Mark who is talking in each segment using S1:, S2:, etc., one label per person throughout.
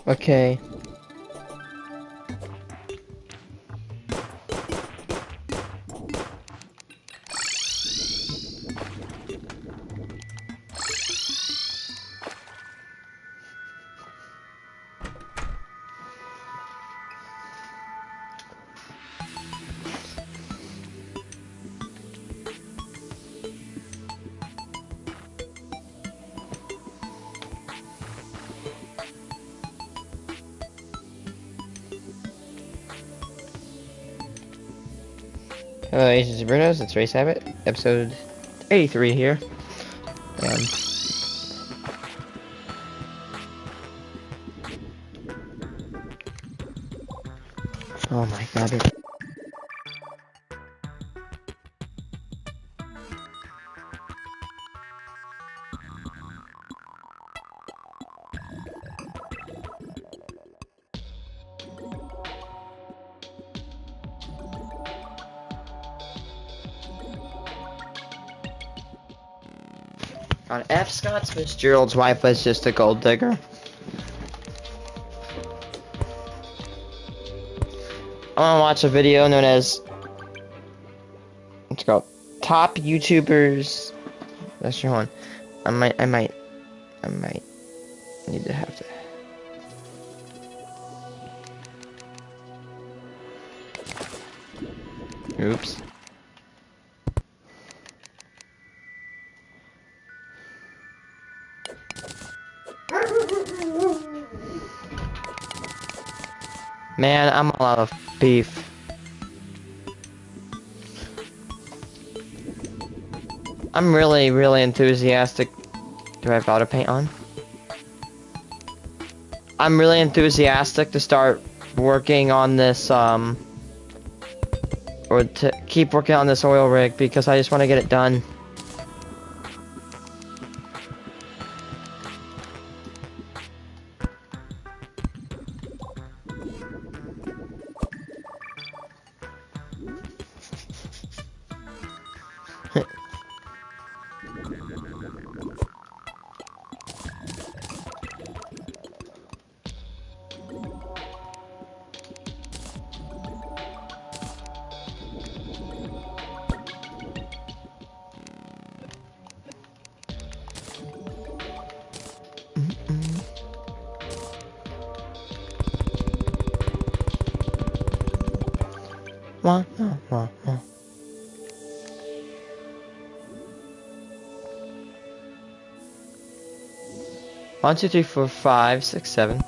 S1: Okay. Hello, Asians and Brunos, it's Race Habit, episode 83 here. Oh my god. On F. Scott's Fitzgerald's wife was just a gold digger. I want to watch a video known as, let's go, top YouTubers. That's your one. I might need to have to. Oops. Man, I'm all out of beef. I'm really enthusiastic. Do I have auto paint on? I'm really enthusiastic to start working on this, or to keep working on this oil rig because I just want to get it done. Wah, wah, wah, wah. One, two, three, four, five, six, seven.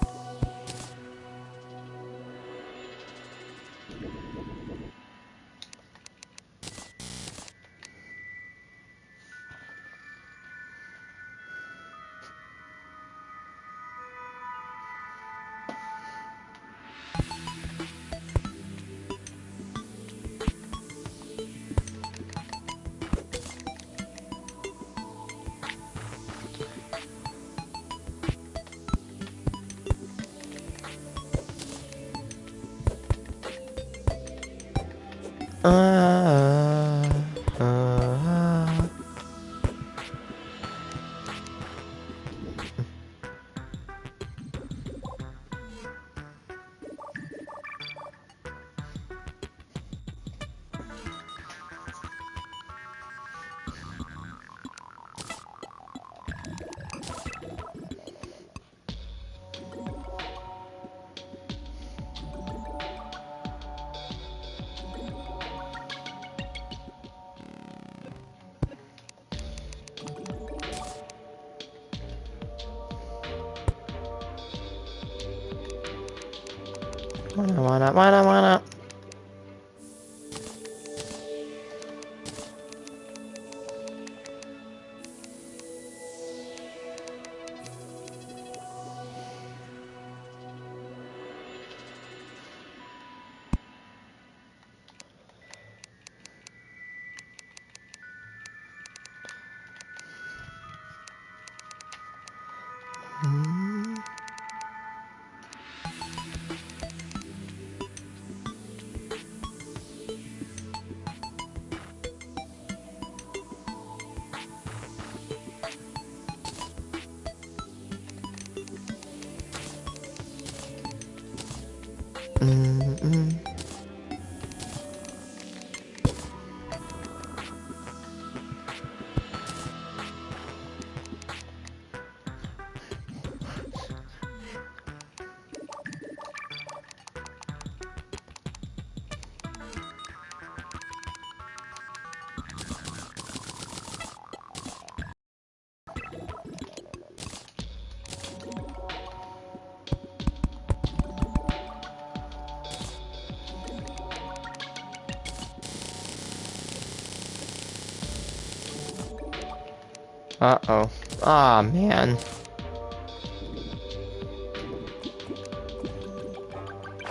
S1: Why not? Mm-mm. Uh-oh. Aw, man.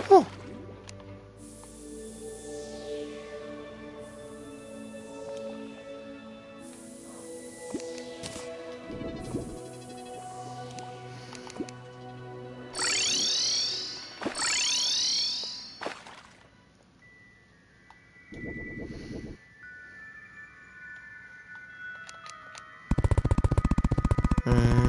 S1: Whew. Mm.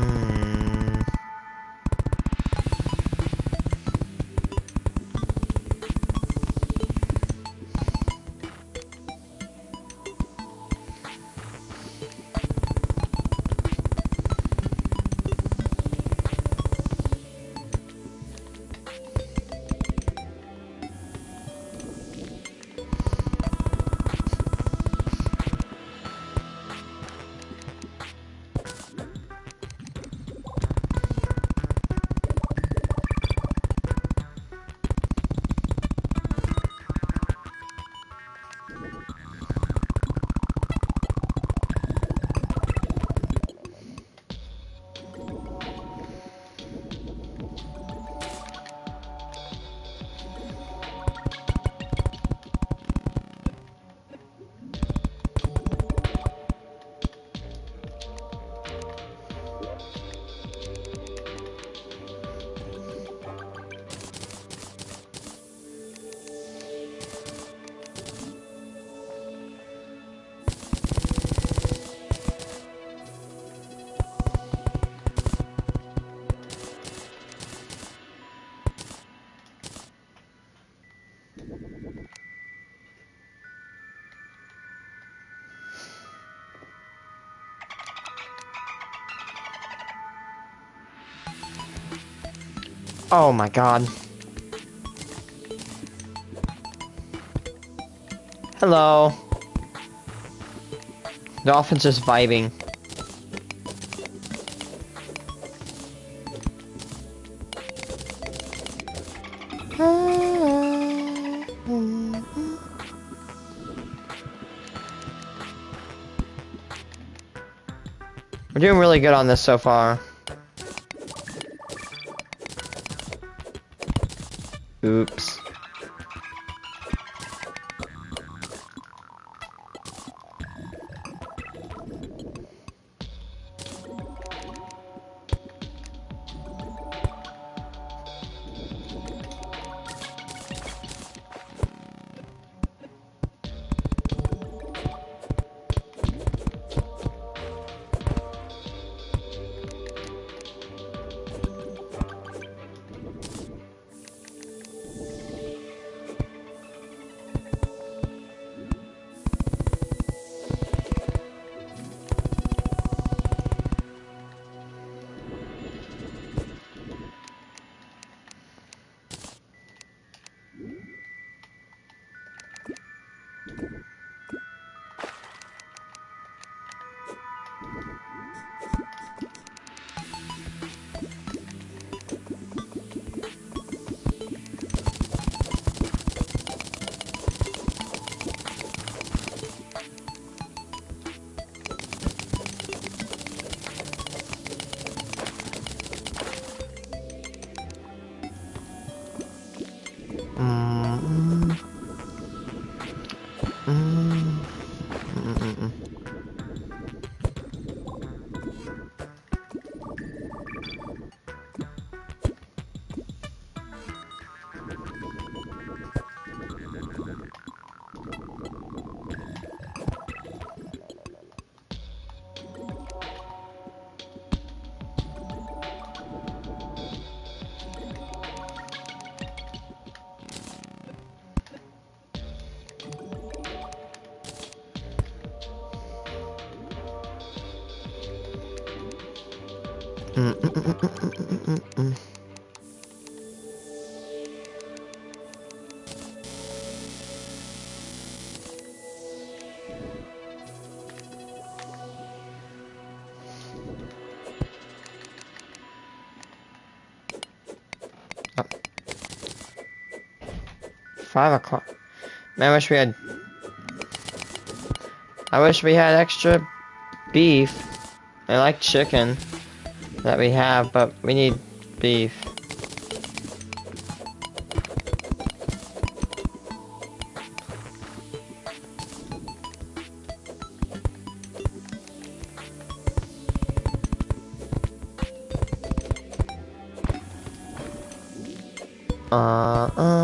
S1: Oh my god. Hello. Dolphin's just vibing. We're doing really good on this so far. Oops. Mm, mm, mm, mm, mm, mm. Mm, mm, mm, mm, mm, mm, mm, mm. Oh, 5 o'clock. Man, I wish we had extra beef. I like chicken that we have, but we need beef. Uh, uh.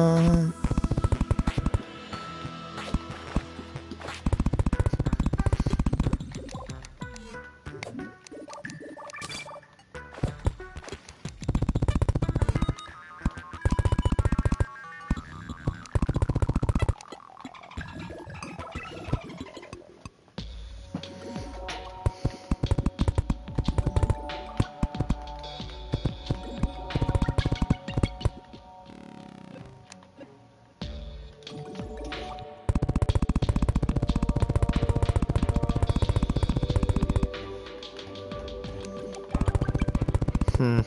S1: Hmm.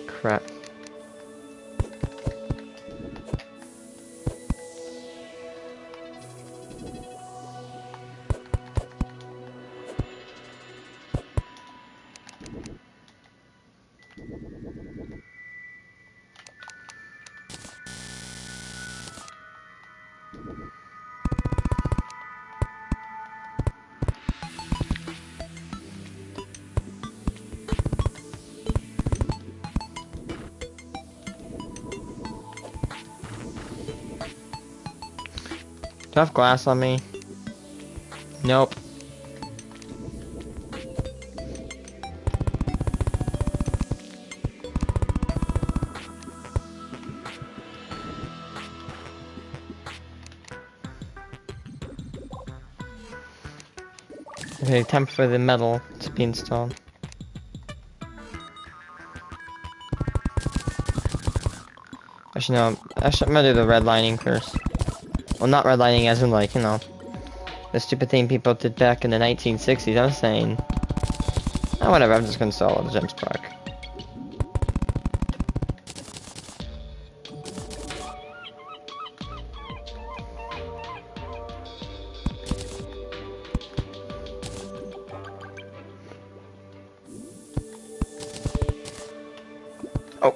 S1: Crap. Do I have glass on me? Nope. Okay, time for the metal to be installed. Actually, no. Actually, I'm gonna do the redlining first. Well, not redlining as in, like, you know, the stupid thing people did back in the 1960s. I'm saying, oh, whatever. I'm just gonna install the gems pack. Oh.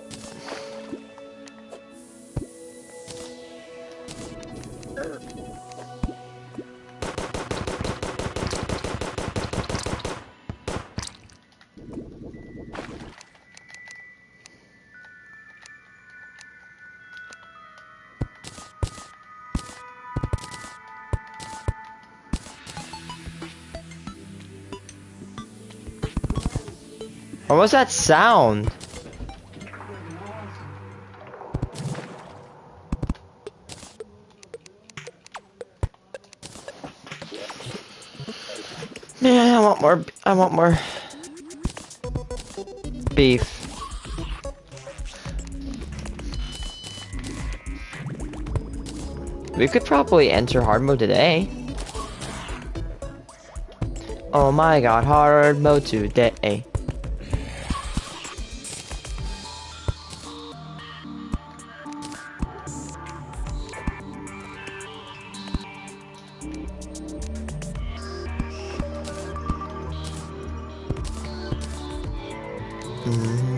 S1: What was that sound? Man, I want more. I want more beef. We could probably enter hard mode today. Oh my god, hard mode today. Mm.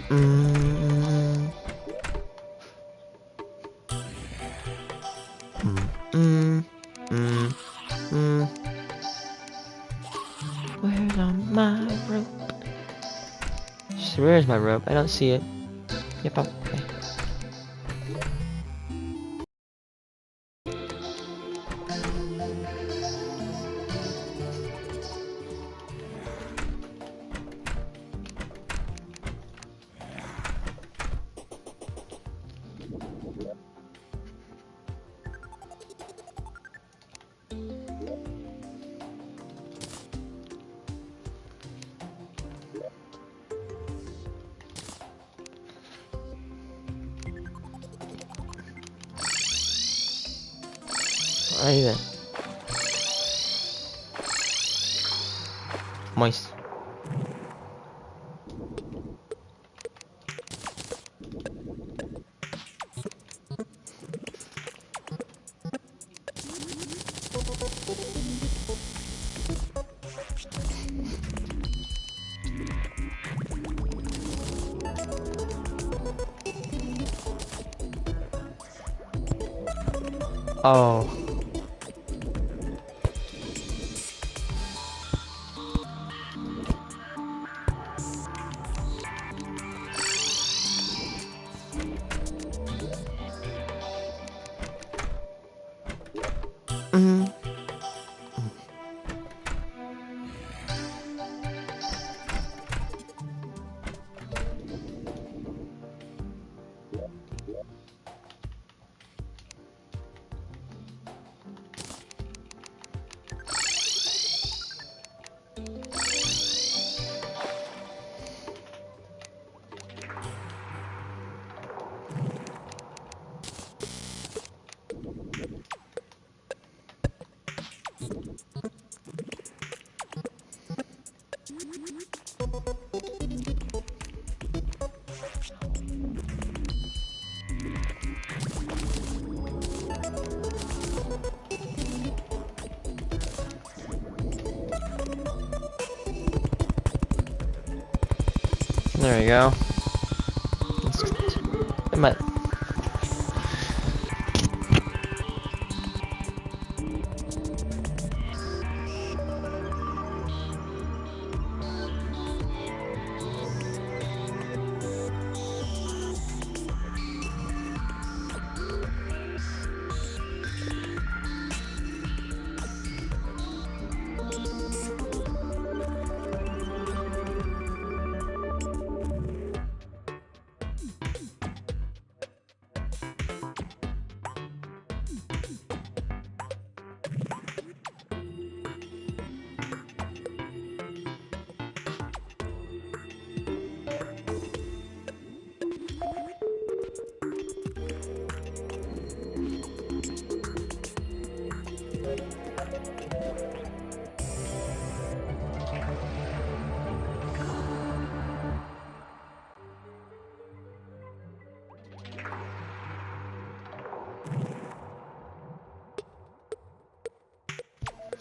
S1: Mm, mm, mm, mm. Where's on my rope? Where's my rope? I don't see it. Yep, okay. Where are you then? Moist. Oh. Mm. There we go. It might.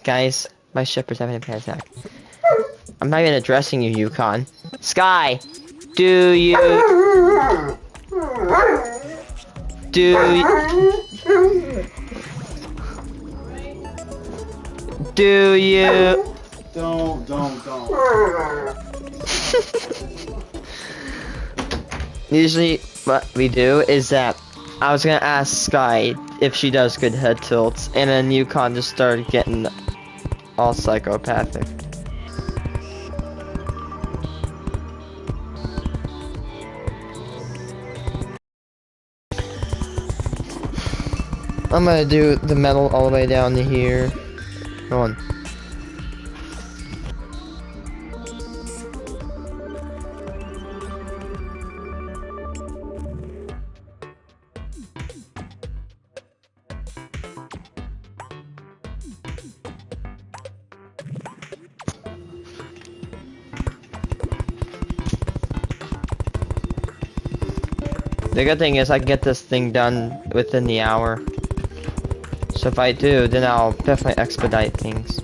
S1: Guys, my shipper's having a panic attack. I'm not even addressing you, Yukon. Sky! Do you... Do you...
S2: Don't.
S1: Usually, what we do is that I was gonna ask Sky if she does good head tilts, and then Yukon just started getting all psychopathic. I'm gonna do the metal all the way down to here. Go on. The good thing is I can get this thing done within the hour. So if I do, then I'll definitely expedite things.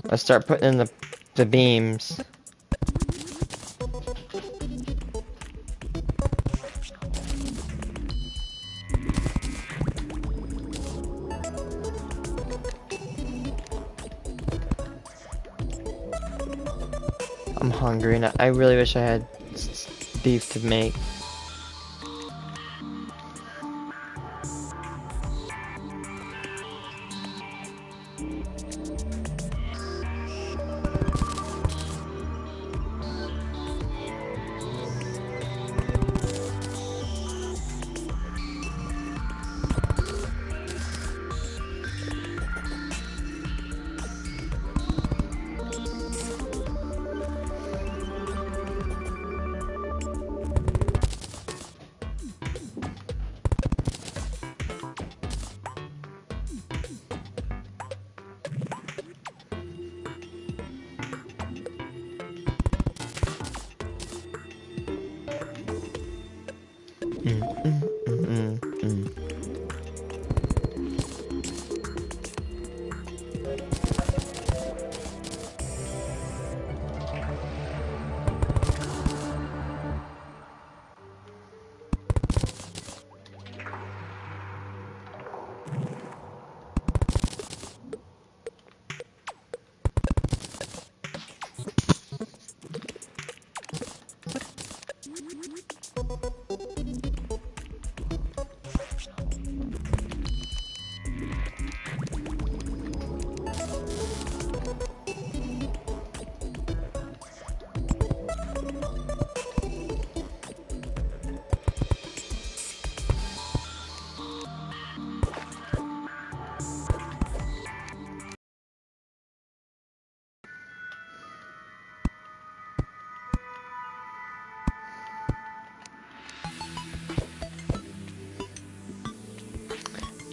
S1: Let's start putting in the beams. I'm hungry and I really wish I had beef to make.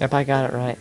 S1: Yep, I got it right.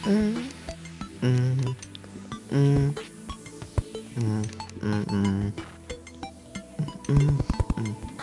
S1: Mm, mm, mm, mm, mm, mm, mm, mm.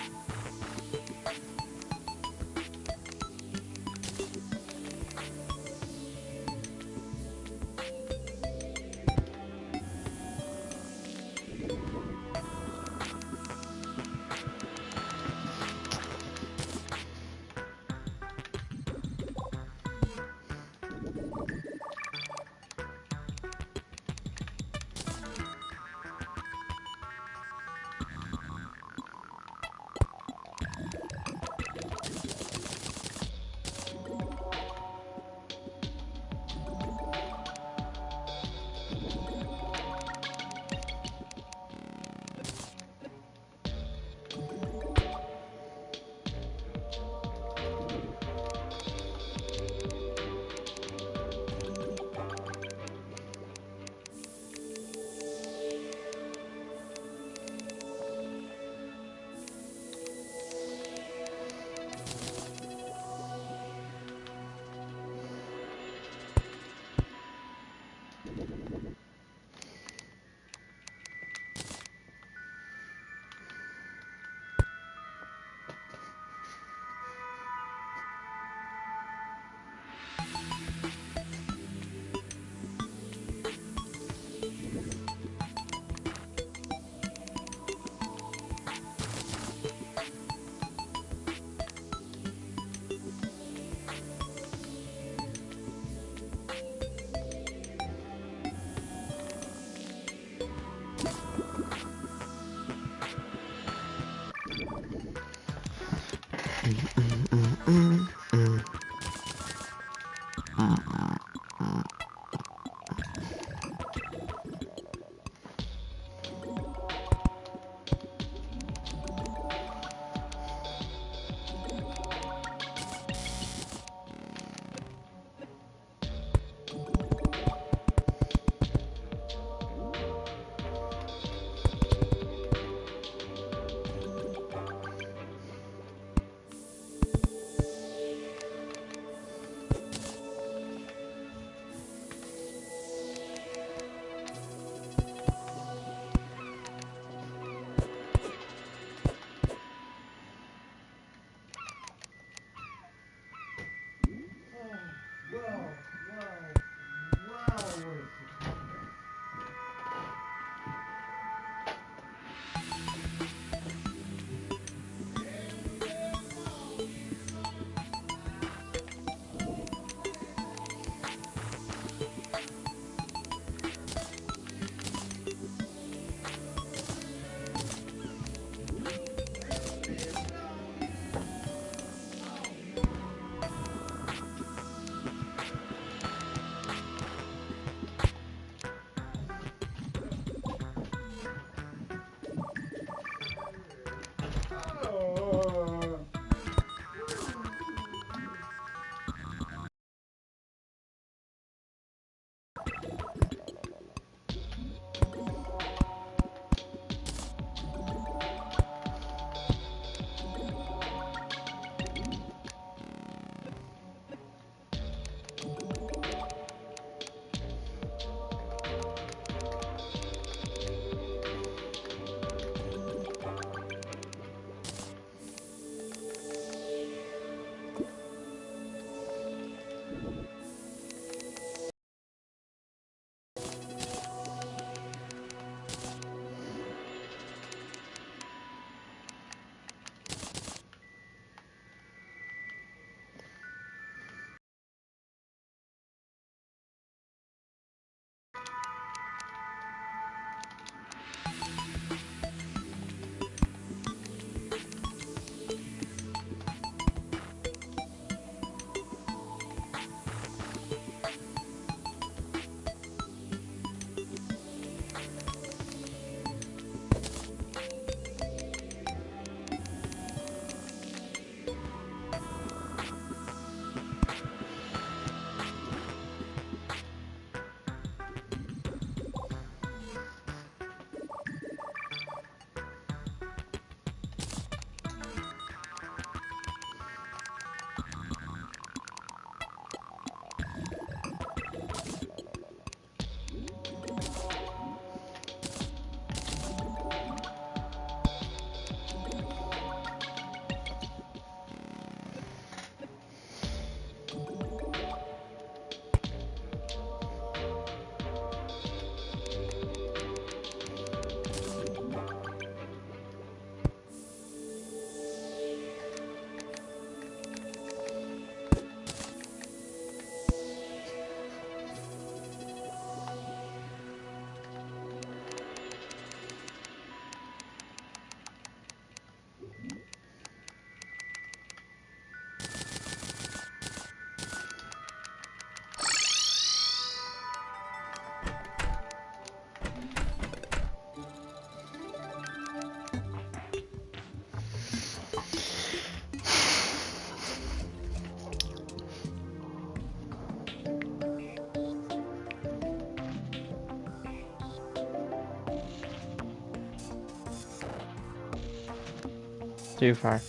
S1: Too far.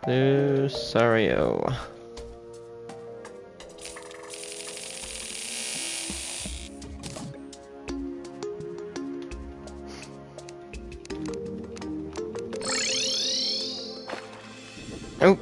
S1: Lucario. Oh.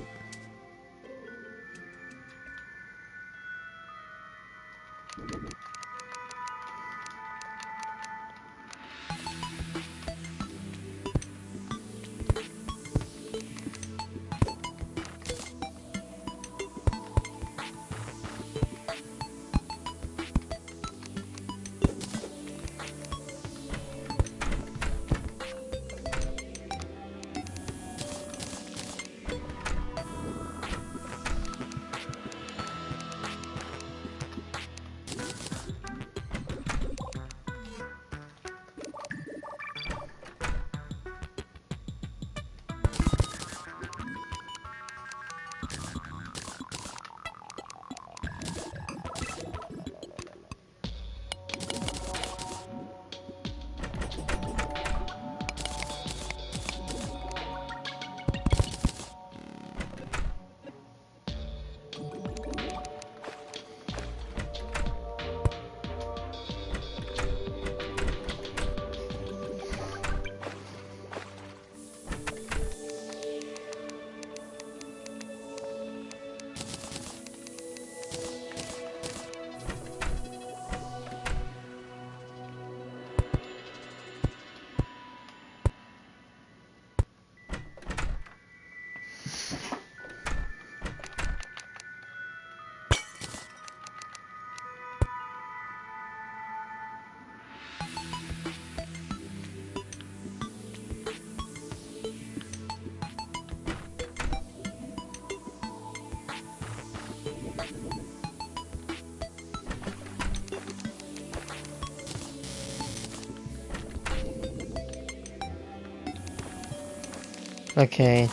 S1: Okay.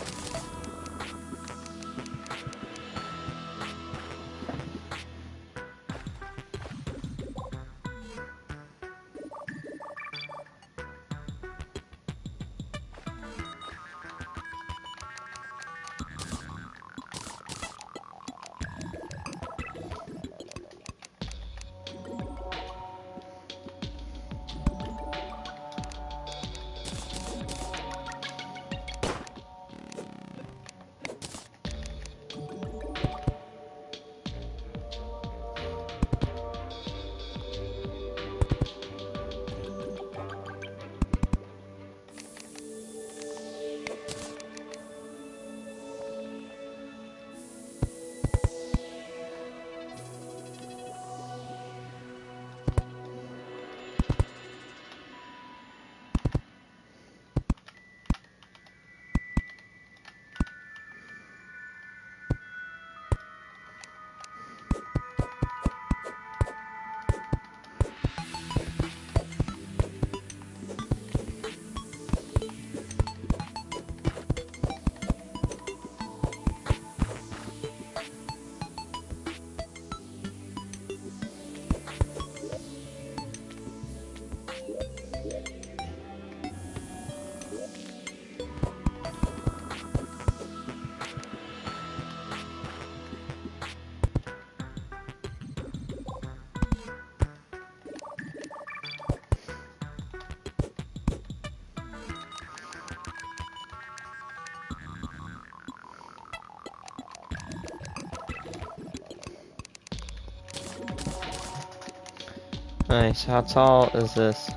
S1: Nice. How tall is this?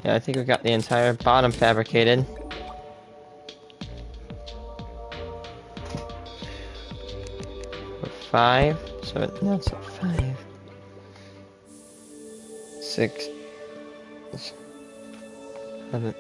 S1: Yeah, I think we got the entire bottom fabricated. Five. So that's 5, 6, 7.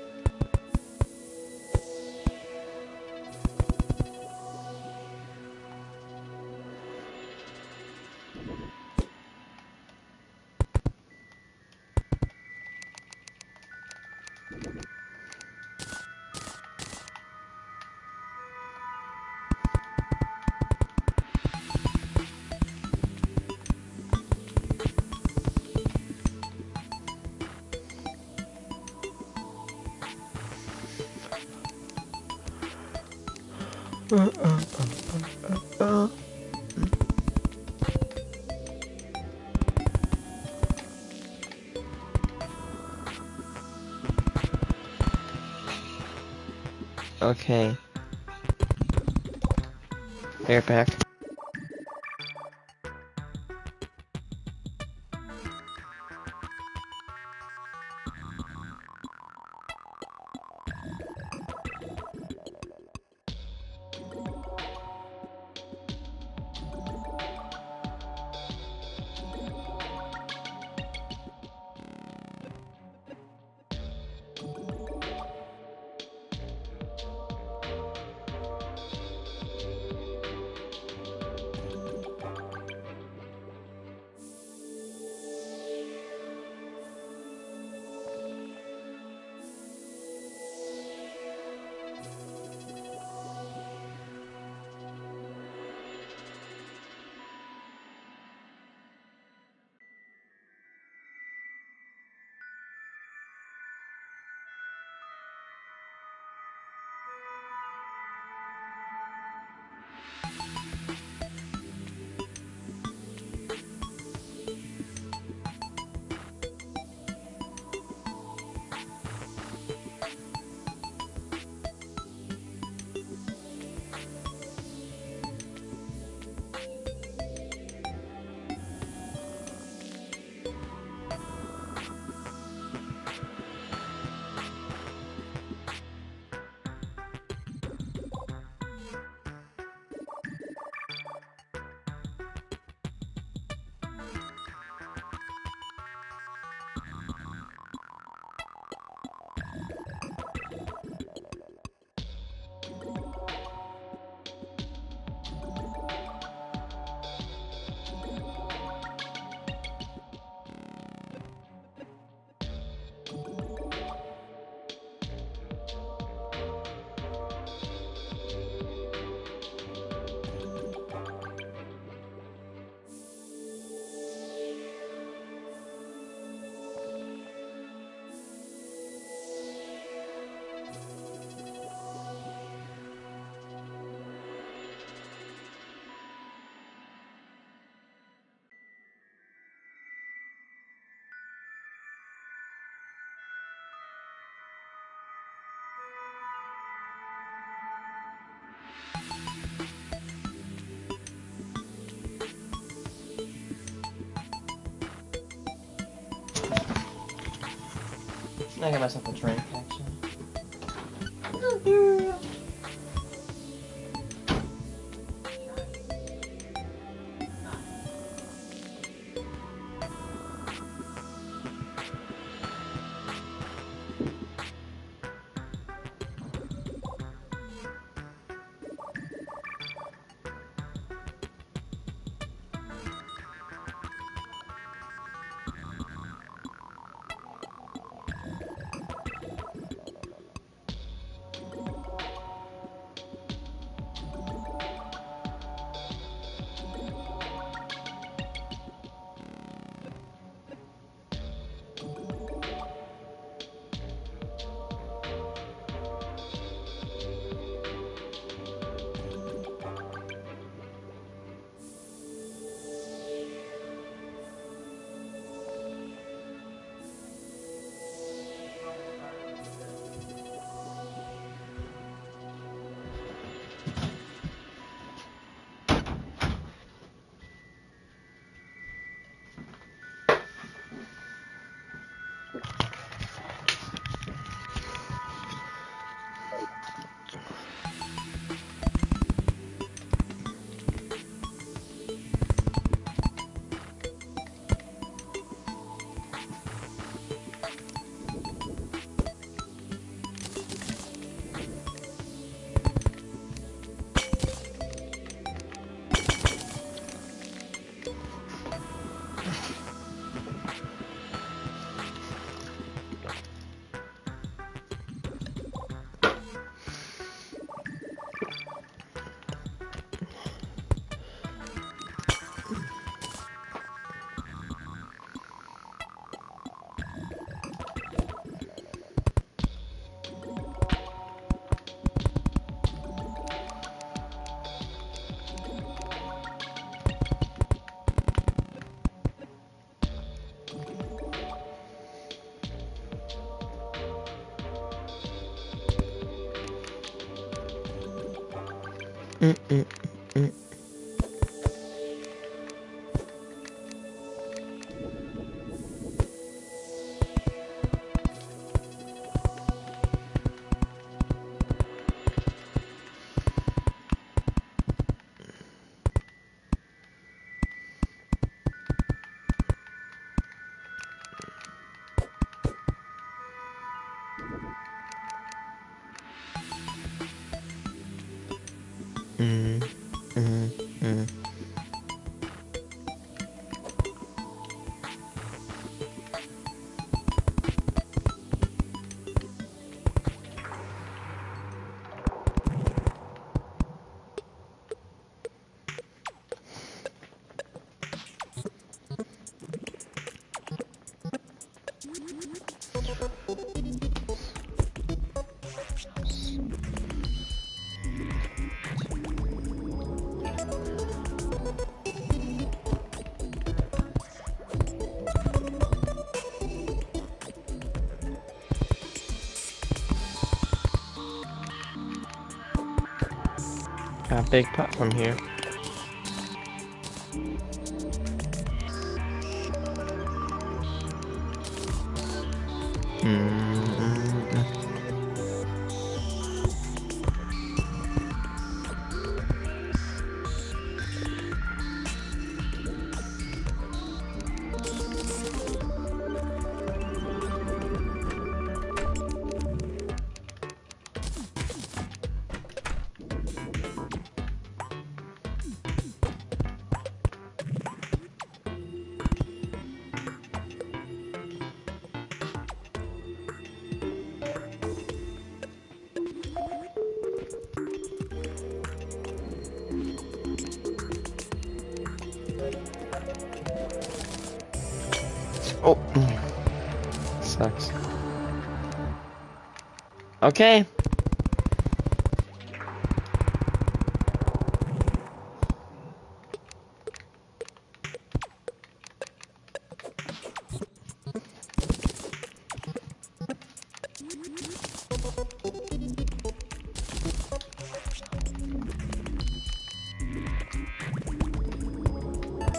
S1: Okay. Air pack. I got myself a drink, actually. mm, mm. Mm, mm, mm. Got a big platform here. Mm, mm, mm. Oh, sucks. Okay.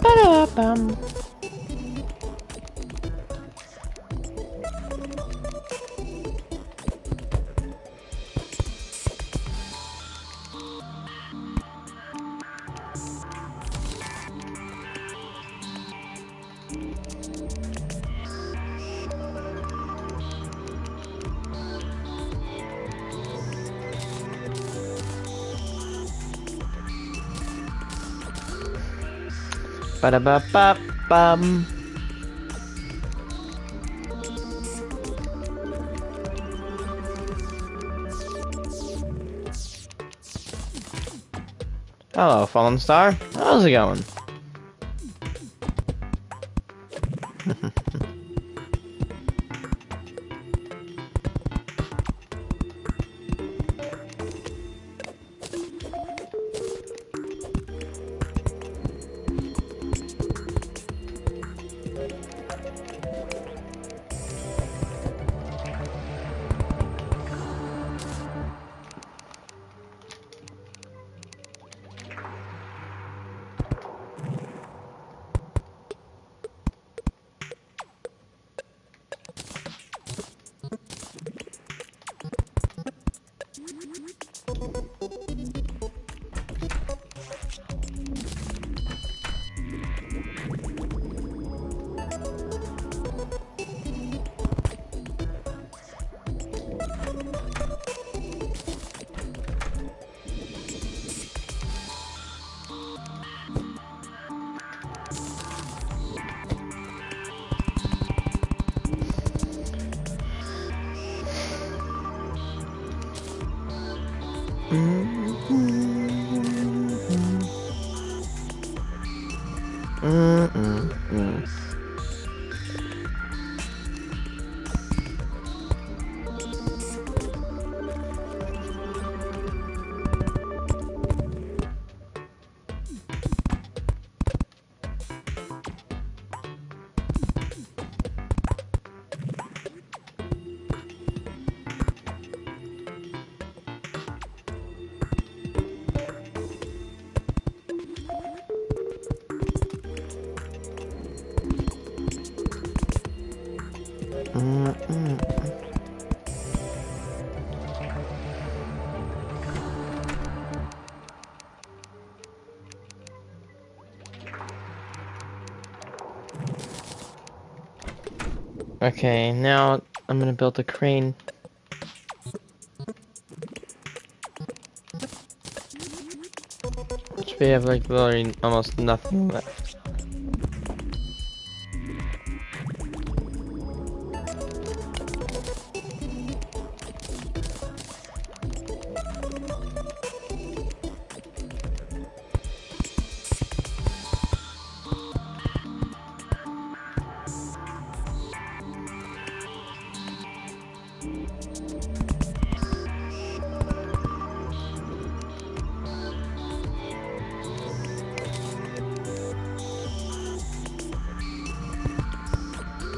S1: Ba-da-bum. Ba-da-ba-ba-bum. Hello, Fallen Star. How's it going? Okay, now I'm gonna build a crane. Which we have like literally almost nothing left.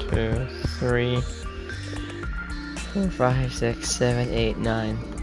S1: Two, three, 4, 5, 6, 7, 8, 9.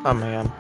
S1: Oh my god.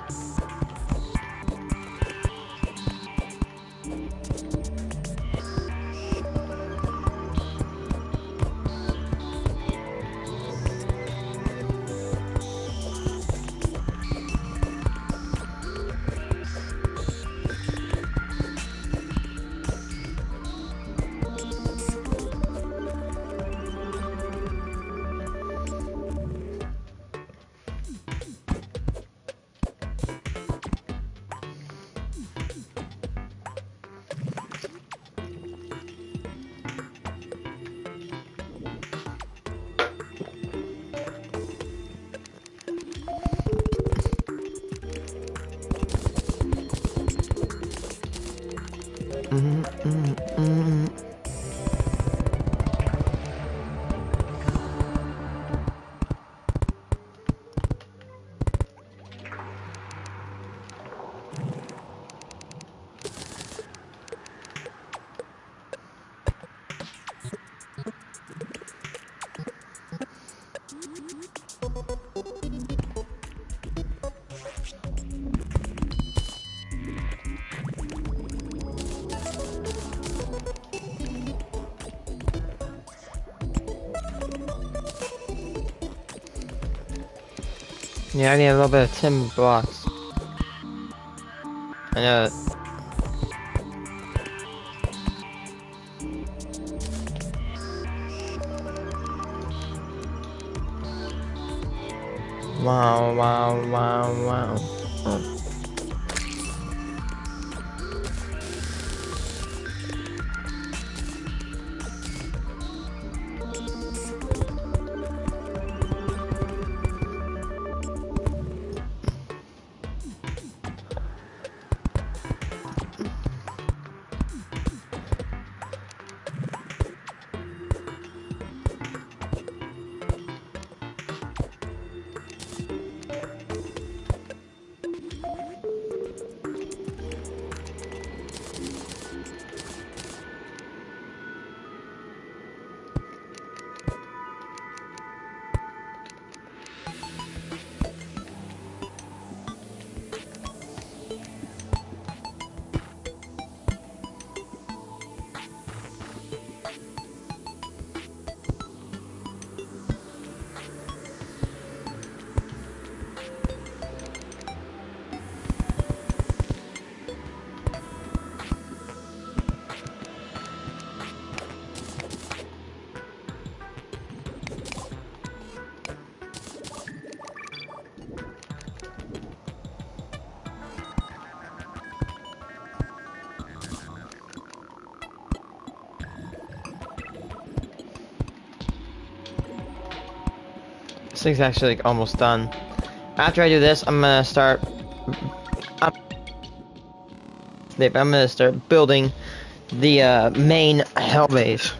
S1: Mm, mm, mm. Yeah, I need a little bit of timber blocks. I know. Wow, wow, wow, wow. Oh. This thing's actually like almost done. After I do this, I'm gonna start. I'm gonna start building the main hell base.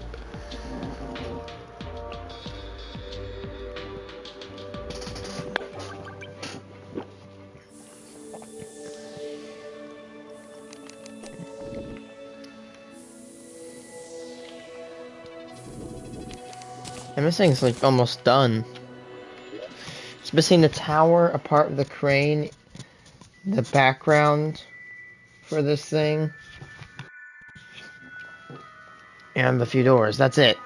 S1: And this thing's like almost done. It's missing the tower, a part of the crane, the background for this thing, and a few doors. That's it.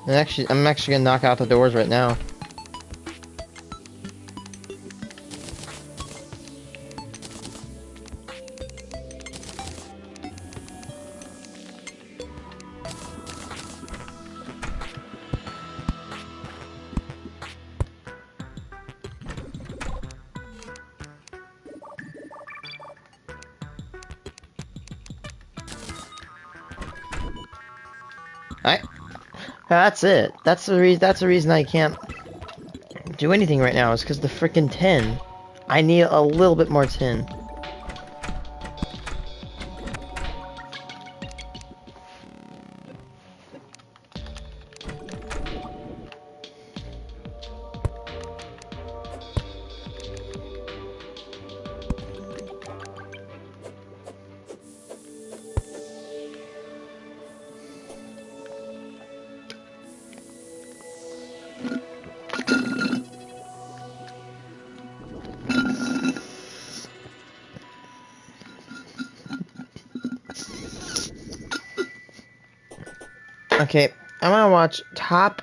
S1: And I'm actually gonna knock out the doors right now. That's it. That's the reason. That's the reason I can't do anything right now. Is because the freaking tin. I need a little bit more tin. Okay, I'm gonna watch top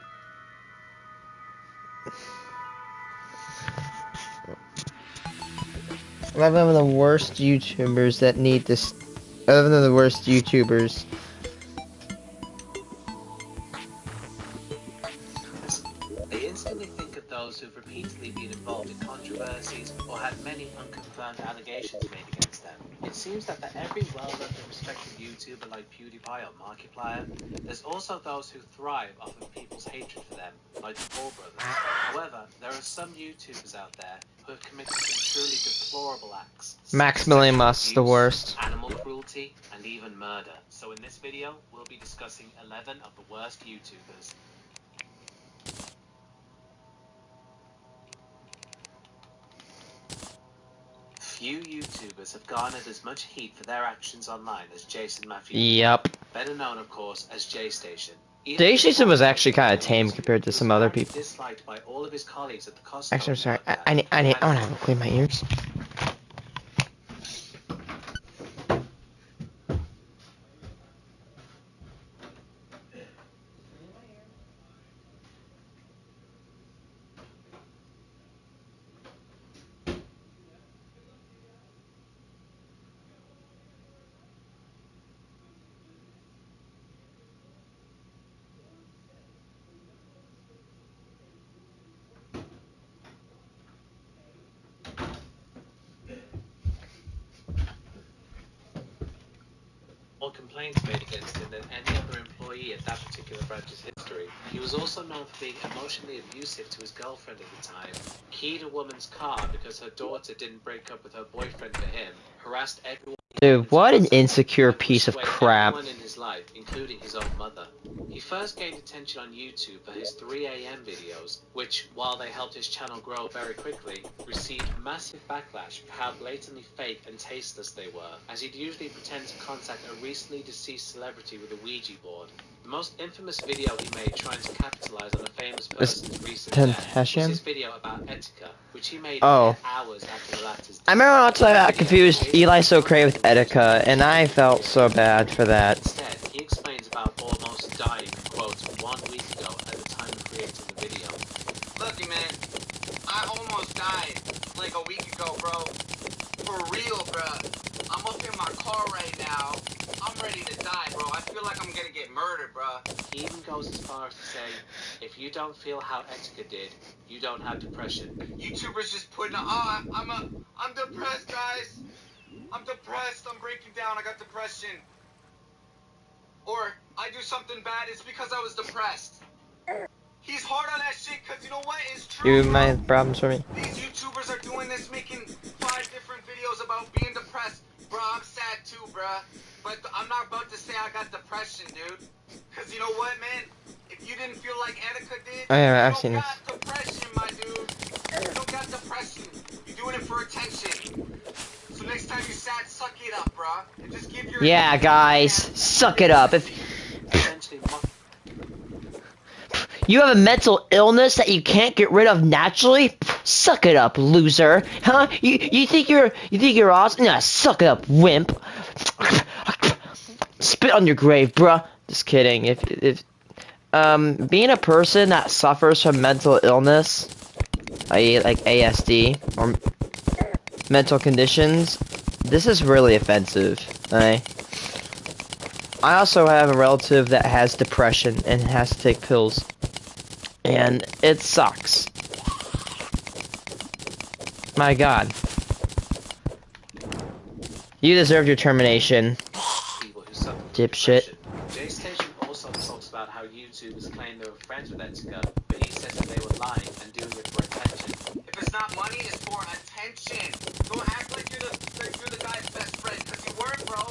S1: 11 of the worst YouTubers that need this. 11 of the worst YouTubers.
S3: They instantly think of those who've repeatedly been involved in controversies or had many unconfirmed allegations made against them. It seems that for every well-loved and respected YouTuber like PewDiePie or Markiplier, there's also those who thrive off of people's hatred for them, like the Paul brothers. However, there are some YouTubers out there who have committed some truly deplorable acts.
S1: Maximilian Musk, the worst.
S3: Animal cruelty, and even murder. So in this video, we'll be discussing 11 of the worst YouTubers. Few YouTubers have garnered as much heat for their actions online as Jason Matthews.
S1: Yep.
S3: Better known, of course, as J-Station.
S1: J-Station was actually kind of tame compared to some other people.
S3: Disliked by all of his colleagues at the Costco.
S1: Actually, I'm sorry. I want to clean my ears.
S3: More complaints made against him than any other employee at that particular branch's history. He was also known for being emotionally abusive to his girlfriend at the time, keyed a woman's car because her daughter didn't break up with her boyfriend for him, harassed everyone.
S1: Dude, what an insecure piece of crap.
S3: Everyone in his life, including his own mother. He first gained attention on YouTube for his 3 a.m. videos, which, while they helped his channel grow very quickly, received massive backlash for how blatantly fake and tasteless they were, as he'd usually pretend to contact a recently deceased celebrity with a Ouija board. The most infamous video he made trying to capitalize on a famous person's recent death was his video about Etika, which he made hours after the latter's death.
S1: I remember once I confused Eli So Cray with Etika, and I felt so bad for that.
S3: Instead, he explains about almost dying, quote, 1 week ago at the time of creating the video.
S4: Look, man, I almost died like a week ago, bro. For real, bro. I'm up in my car right now. I'm ready to die, bro. I feel like I'm gonna get murdered, bro.
S3: He even goes as far as to say, if you don't feel how Etika did, you don't have depression.
S4: YouTubers just putting I'm depressed, guys. I'm depressed, I'm breaking down, I got depression. Or I do something bad, it's because I was depressed. He's hard on that shit because you know what? It's true.
S1: You my problems for me.
S4: These YouTubers are doing this, making 5 different videos about being depressed. Bro, I'm sad too, bruh. But I'm not about to say I got depression, dude. Because you know what, man? If you didn't feel like Etika did,
S1: Oh yeah, I've
S4: you
S1: seen
S4: don't
S1: this.
S4: got depression, my dude. You don't got depression. You're doing it for attention. So next time you're sad, suck it up, bruh. And just give your
S1: Yeah, guys, suck it up. If
S3: Essentially,
S1: you have a mental illness that you can't get rid of naturally, suck it up, loser. Huh? You think you're awesome? Nah, suck it up, wimp. Spit on your grave, bruh. Just kidding. If being a person that suffers from mental illness, i.e. like ASD or mental conditions, this is really offensive. I also have a relative that has depression and has to take pills, and it sucks. My God. You deserve your termination,
S3: people who suffer from
S1: dipshit.
S3: depression. J-Station also talks about how YouTubers claim they were friends with Etika, but he says that they were lying and doing it for attention.
S4: If it's not money, it's for attention. Don't act like you're the guy's best friend, because you weren't, bro.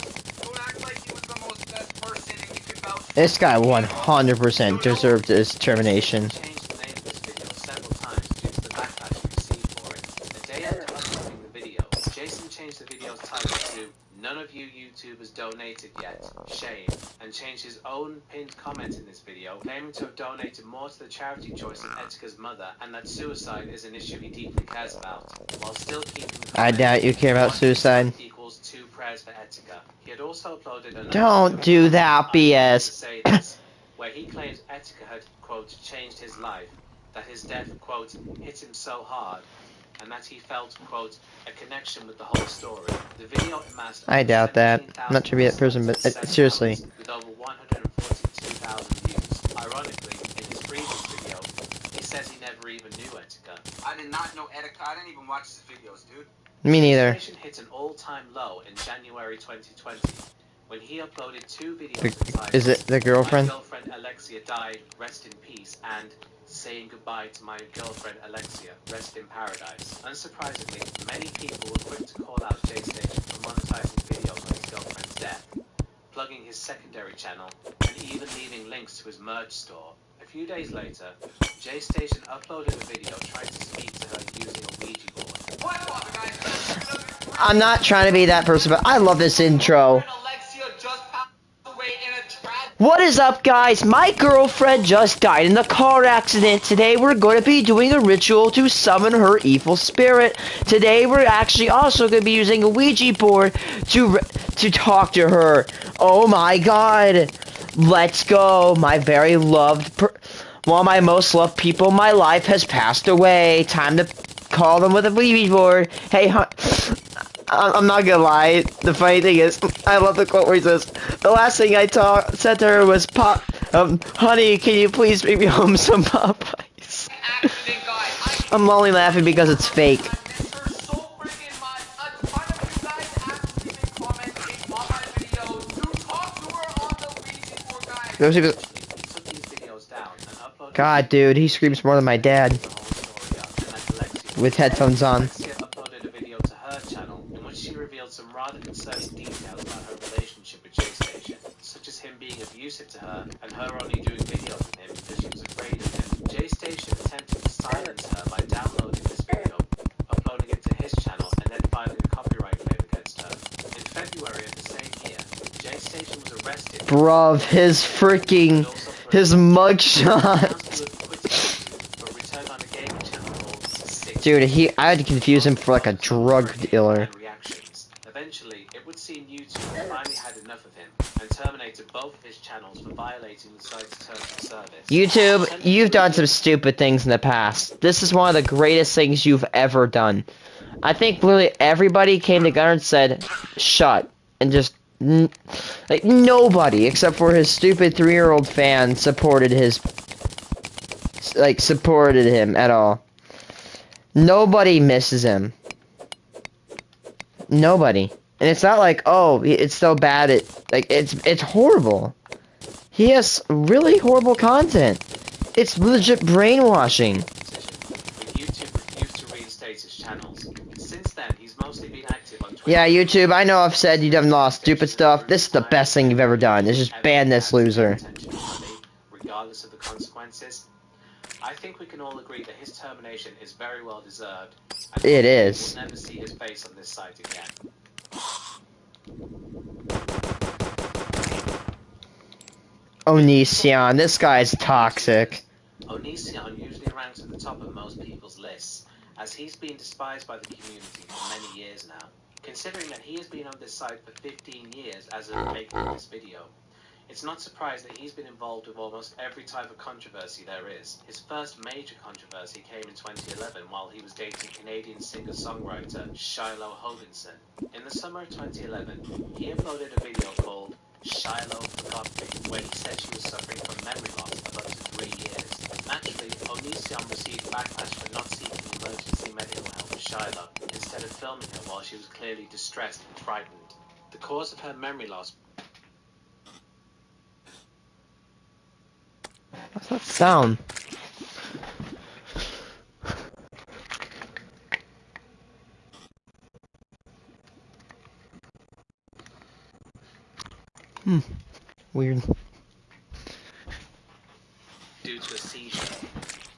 S4: Don't act like he was the most best person and you could vouch for
S1: This guy
S4: him.
S1: 100% deserved his termination.
S3: Changed the name of this video several times due to the backlash he received for it. The day after uploading the video, Jason changed the video's title to "None of you YouTubers donated yet, shame," and changed his own pinned comment in this video, claiming to have donated more to the charity choice than Etika's mother, and that suicide is an issue he deeply cares about, while still keeping the
S1: I doubt you care about suicide.
S3: equals 2 prayers for Etika. He had also uploaded another
S1: Don't
S3: video
S1: do that
S3: to
S1: BS.
S3: say this, where he claims Etika had, quote, changed his life, that his death, quote, hit him so hard, and that he felt, quote, a connection with the whole story. The video amassed
S1: I doubt that. I'm not trying to be that person, but seriously.
S3: with over 142,000 views. Ironically, in his previous video, he says he never even knew Etika.
S4: I did not know Etika. I didn't even watch his videos, dude.
S1: Me neither.
S3: The station hit an all-time low in January 2020 when he uploaded 2 videos entitled
S1: Is it the girlfriend?
S3: "My girlfriend Alexia died, rest in peace," and "Saying goodbye to my girlfriend Alexia, rest in paradise." Unsurprisingly, many people were quick to call out J-Station for monetizing videos on his girlfriend's death, plugging his secondary channel, and even leaving links to his merch store. A few days later, J-Station uploaded a video trying to speak to her using a Ouija board.
S4: What up, guys?
S1: I'm not trying to be that person, but I love this intro.
S4: Alexia just passed away in a tragedy.
S1: What is up, guys? My girlfriend just died in a car accident. Today we're going to be doing a ritual to summon her evil spirit. Today we're actually also going to be using a Ouija board to talk to her. Oh my God. Let's go. My very loved one of my most loved people in my life has passed away. Time to call them with a Ouija board. Hey, I'm not gonna lie, the funny thing is, I love the quote where he says, the last thing I said to her was, honey, can you please bring me home some Popeyes?
S4: Accident, guys.
S1: I'm only laughing because it's fake.
S4: I miss her so freaking much. A ton of you guys actually been commenting on my videos to talk to her on the Ouija board, guys.
S1: Those people-
S3: He took these videos down and uploaded
S1: God, dude, he screams more than my dad
S3: the whole story up, and that Alexia
S1: with headphones on.
S3: Alexia uploaded a video to her channel in which she revealed some rather concerning details about her relationship with J-Station, such as him being abusive to her and her only doing videos with him because she was afraid of him. J-Station attempted to silence her by downloading this video, uploading it to his channel, and then filing a copyright claim against her. In February of the same year, J-Station was arrested.
S1: Bruv, his freaking, his mugshot. Dude, I had to confuse him for like a drug dealer.
S3: Eventually, it would seem YouTube finally had enough of him and terminated both of his channels for violating the site's terms of service.
S1: YouTube, you've done some stupid things in the past. This is one of the greatest things you've ever done. I think literally everybody came together and said, shut, and just, like, nobody, except for his stupid 3-year-old fan, supported him at all. Nobody misses him. Nobody. And it's not like, oh, it's so bad, it's horrible. He has really horrible content. It's legit brainwashing.
S3: But YouTube refused to reinstate his channels. Since then, he's mostly been active on Twitter.
S1: Yeah, YouTube, I know I've said you've lost stupid stuff. This is the best thing you've ever done. Is just ban this loser.
S3: Regardless of the consequences. I think we can all agree that his termination is very well deserved.
S1: It is.
S3: We'll never see his face on this site again.
S1: Onision, this guy's toxic.
S3: Onision usually ranks at the top of most people's lists, as he's been despised by the community for many years now. Considering that he has been on this site for 15 years as of making this video, it's not surprised that he's been involved with almost every type of controversy there is. His first major controversy came in 2011 while he was dating Canadian singer-songwriter Shiloh Hodinson. In the summer of 2011, he uploaded a video called Shiloh Forgot Me, where he said she was suffering from memory loss of up to 3 years. Naturally, Onision received backlash for not seeking emergency medical help for Shiloh, instead of filming her while she was clearly distressed and frightened. The cause of her memory loss.
S1: What's that sound? Weird.
S3: Due to a seizure,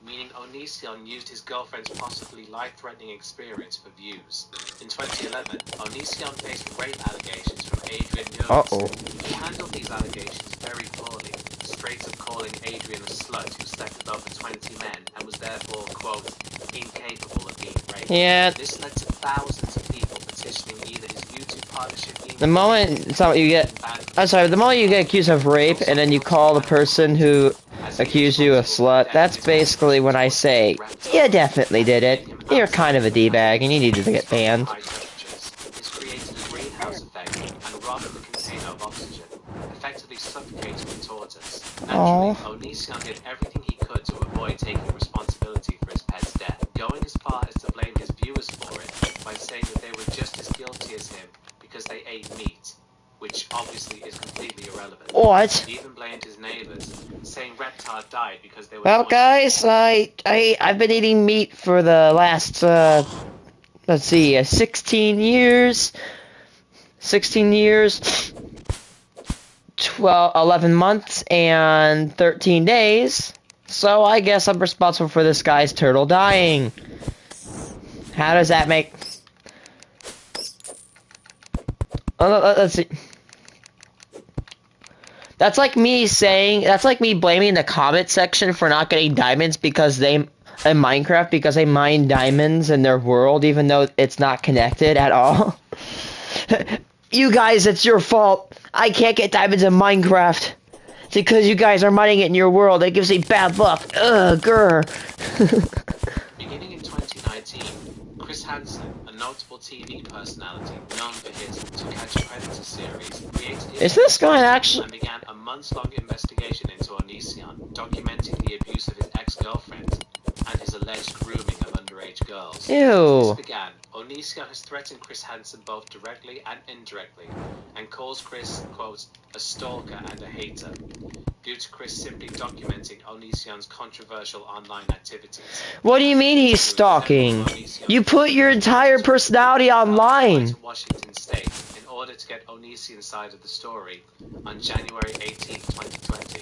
S3: meaning Onision used his girlfriend's possibly life-threatening experience for views. In 2011, Onision faced rape allegations from Adrian Nunes. He handled these allegations very poorly, straight up calling Adrian a slut who slept with over 20 men and was therefore, quote, incapable of being raped.
S1: Yeah.
S3: This led to thousands of people petitioning either his YouTube partnership email.
S1: The moment it's not what you get. I'm sorry. The moment you get accused of rape and then you call the person who accused you a slut, that's basically when I say you definitely did it. You're kind of a d-bag and you needed to get banned.
S3: This created a greenhouse effect and robbed the container of oxygen, effectively suffocating the tortoise. Naturally, Onision did everything he could to avoid taking responsibility for his pet's death, going as far as to blame his viewers for it by saying that they were just as guilty as him because they ate meat, which obviously is completely irrelevant.
S1: What?
S3: He even blamed his neighbors, saying Reptar died because they were.
S1: Well, guys, I've been eating meat for the last let's see, 16 years. 16 years. 11 months and 13 days. So I guess I'm responsible for this guy's turtle dying. How does that make? Let's see. That's like me saying, that's like me blaming the comment section for not getting diamonds because in Minecraft, because they mine diamonds in their world, even though it's not connected at all. You guys, it's your fault. I can't get diamonds in Minecraft. It's because you guys are mining it in your world. It gives me bad luck. Ugh, grr.
S3: Beginning in 2019, Chris Hansen, a notable TV personality known for his To Catch a Predator series, created
S1: Is this guy actually?
S3: and began a months-long investigation into Onision, documenting the abuse of his ex-girlfriend and his alleged grooming of underage girls.
S1: Ew.
S3: This began, Onision has threatened Chris Hansen both directly and indirectly, and calls Chris, quote, a stalker and a hater, due to Chris simply documenting Onision's controversial online activities.
S1: What do you mean he's stalking? You put your entire personality online.
S3: To Washington State in order to get Onision's side of the story on January 18, 2020.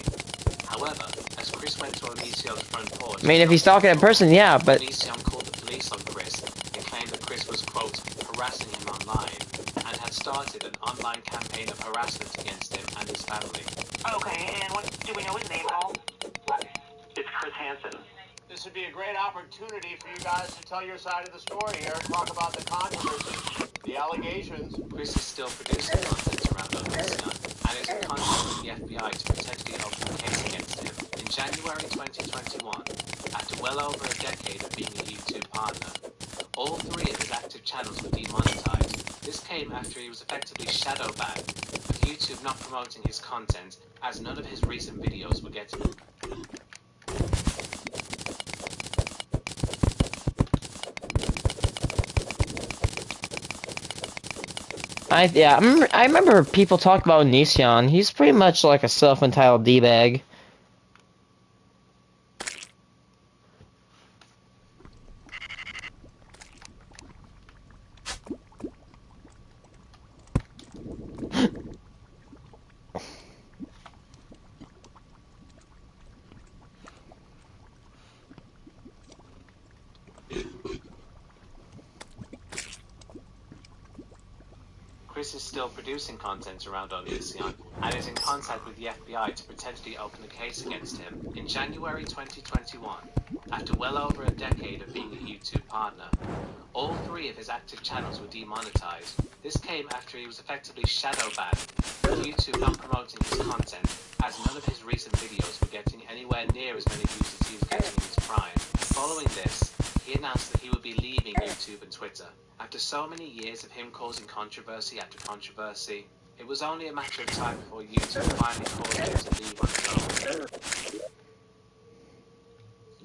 S3: However, as Chris went to Onision's front porch...
S1: I mean, if he's stalking a person, yeah, but...
S3: Onision called the police on Chris and claimed that Chris was, quote, harassing him online and had started an online campaign of harassment against him and his family.
S5: Okay, and what do we know his name, Paul?
S4: It's Chris Hansen.
S6: This would be a great opportunity for you guys to tell your side of the story here, talk about the controversy, the allegations.
S3: Chris is still producing content around Onision and is in contact with the FBI to potentially open a case against him. In January 2021, after well over a decade of being a YouTube partner, all 3 of his active channels were demonetized. This came after he was effectively shadow banned, with YouTube not promoting his content, as none of his recent videos were getting him.
S1: I remember people talk about Nissan. He's pretty much like a self-entitled d-bag.
S3: Chris is still producing content around Onision and is in contact with the FBI to potentially open a case against him in January 2021. After well over a decade of being a YouTube partner, all 3 of his active channels were demonetized. This came after he was effectively shadow banned, with YouTube not promoting his content, as none of his recent videos were getting anywhere near as many views as he was getting in his prime. Following this, he announced that he would be leaving YouTube and Twitter. After so many years of him causing controversy after controversy, it was only a matter of time before YouTube finally caused him to leave on his own.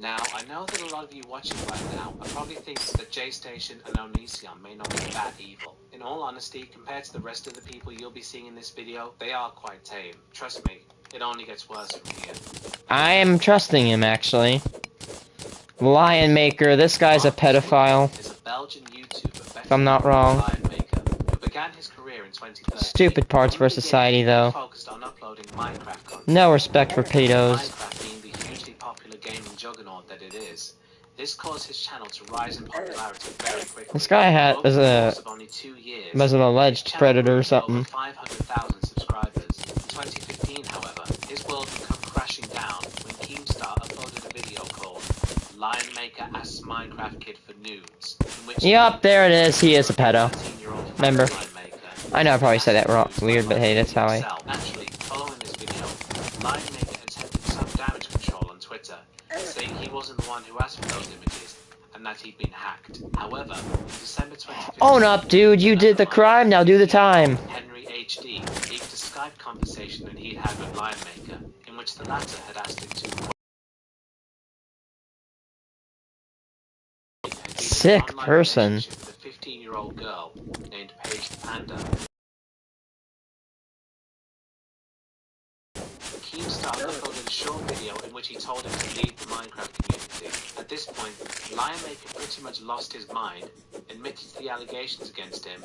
S3: Now, I know that a lot of you watching right now are probably thinking that J-Station and Onision may not be that evil. In all honesty, compared to the rest of the people you'll be seeing in this video, they are quite tame. Trust me, it only gets worse from here.
S1: I am trusting him, actually. Lion Maker, this guy's a pedophile.
S3: Is a Belgian YouTuber,
S1: If I'm not wrong.
S3: Lion Maker, who began his career in 2013.
S1: Stupid parts for society, though.
S3: Focused on uploading Minecraft content.
S1: No respect for pedos.
S3: Minecraft being the hugely popular gaming juggernaut that it is. This caused his channel to rise in popularity very quickly.
S1: This guy was an alleged predator or something.
S3: Over 500,000 subscribers. In 2015, however, his world would come crashing down when Keemstar uploaded a video called Lion Maker asks Minecraft Kid for nudes.
S1: Yup, there it is. He is a pedo. Remember? I know I probably said that wrong. Weird, but hey, that's how I.
S3: Naturally, following this video, Lion Maker attempted some damage control on Twitter, saying he wasn't the one who asked for those images and that he'd been hacked. However, in December 2015,
S1: Own up, dude. You did the crime. Now do the time.
S3: Henry HD leaked a Skype conversation that he'd had with Lion Maker, in which the latter had asked him to.
S1: Sick person.
S3: With a 15-year-old girl named Paige the Panda. Keemstar uploaded a short video in which he told him to leave the Minecraft community. At this point, Lion Maker pretty much lost his mind, admitted to the allegations against him,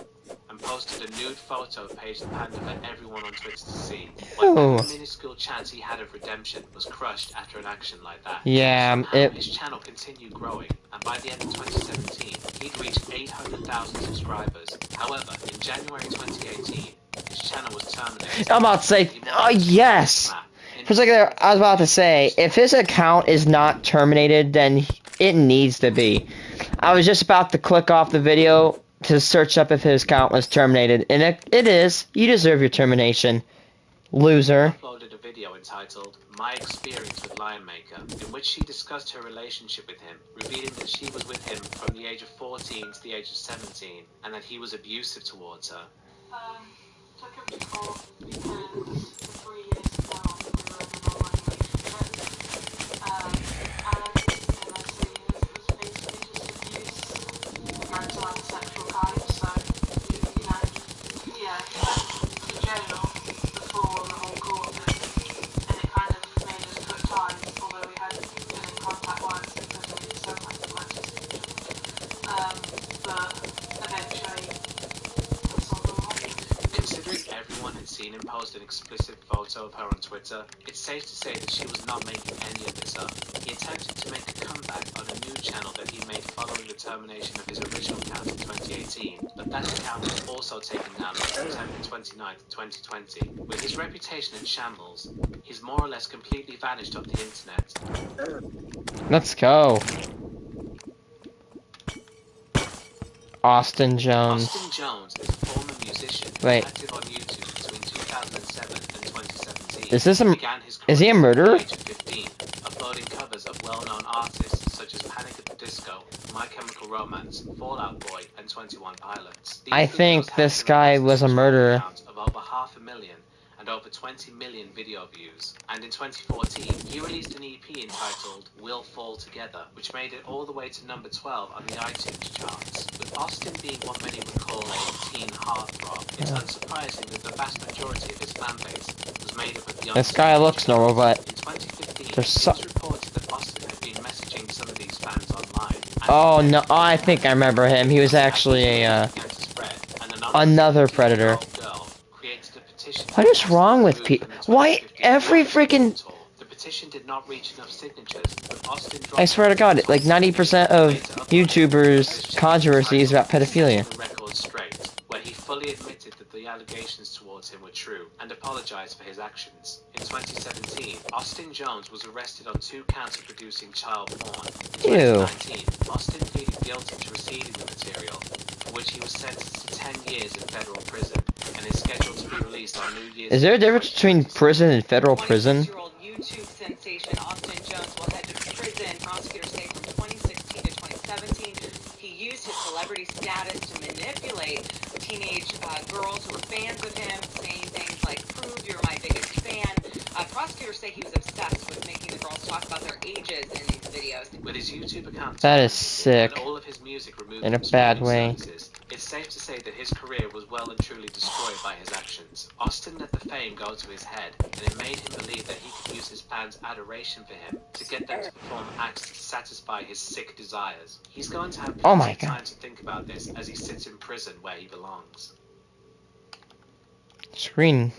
S3: and posted a nude photo of Paige the Panda for everyone on Twitter to see. Whatever minuscule chance he had of redemption was crushed after an action like that.
S1: Yeah,
S3: His channel continued growing, and by the end of 2017, he'd reached 800,000 subscribers. However, in January 2018, his channel was terminated.
S1: I'm about to say, yes! For a second there, I was about to say, if his account is not terminated, then it needs to be. I was just about to click off the video to search up if his account was terminated, and it is. You deserve your termination, loser.
S3: Uploaded a video entitled My Experience with Lion Maker, in which she discussed her relationship with him, revealing that she was with him from the age of 14 to the age of 17, and that he was abusive towards her.
S5: Took him to court because for 3 years now we were in an online relationship. And honestly, it was basically just abuse, mental and sexual kind. So, you know, yeah, he went to jail before the whole court thing, and it kind of made us cut ties, although we had been in contact once because we were so much but eventually that's all the more.
S3: Considering everyone had seen him post an explicit photo of her on Twitter, it's safe to say that she was not making any of this up. He attempted to make a comeback on a new channel that he made following the termination of his original account in 2018, but that account was also taken down on September 29th, 2020. With his reputation in shambles, he's more or less completely vanished off the internet.
S1: Let's go. Austin Jones.
S3: Austin Jones is a former musician active on YouTube between 2007 and 2017.
S1: Is he a murderer?
S3: At the age of 15, uploading covers of well-known artists such as Panic at the Disco, My Chemical Romance, Fall Out Boy, and 21 Pilots.
S1: I think this guy was a murderer.
S3: Of over 500,000 and over 20 million video views. And in 2014, he released an EP entitled We'll Fall Together, which made it all the way to number 12 on the iTunes charts. With Austin being what many would call a teen heartthrob, it's unsurprising that the vast majority of his fan base was made up of young
S1: This guy looks normal, but
S3: in 2015, it
S1: there's
S3: was reported that Austin had been messaging some of these fans online.
S1: oh no, I think I remember him. He was actually a another predator. What is wrong with people? Why every freaking?
S3: The petition did not reach enough signatures, but Austin
S1: I swear to God, like 90% of YouTubers' controversy is about pedophilia.
S3: Where he fully admitted that the allegations towards him were true and apologized for his actions. In 2017, Austin Jones was arrested on 2 counts of producing child porn. In 2019, Austin pleaded guilty to receiving the material, for which he was sentenced to 10 years in federal prison and is scheduled to be released on New Year's.
S1: Is there a difference between prison and federal prison?
S7: 26-year-old YouTube sensation Austin Jones will head to prison. Prosecutors say from 2016 to 2017, he used his celebrity status to manipulate teenage girls who were fans of him, saying things like, "Prove you're my biggest fan." Prosecutors say he was obsessed with making the girls talk about their ages in these videos.
S3: With his YouTube account
S1: That is sick.
S3: and all of his music removed
S1: In a
S3: from
S1: bad
S3: streaming
S1: way.
S3: services, it's safe to say that his career was well and truly destroyed by his actions. Austin let the fame go to his head, and it made him believe that he could use his fans' adoration for him to get them to perform acts to satisfy his sick desires. He's going to have plenty of time to think about this as he sits in prison where he belongs.
S1: Screen.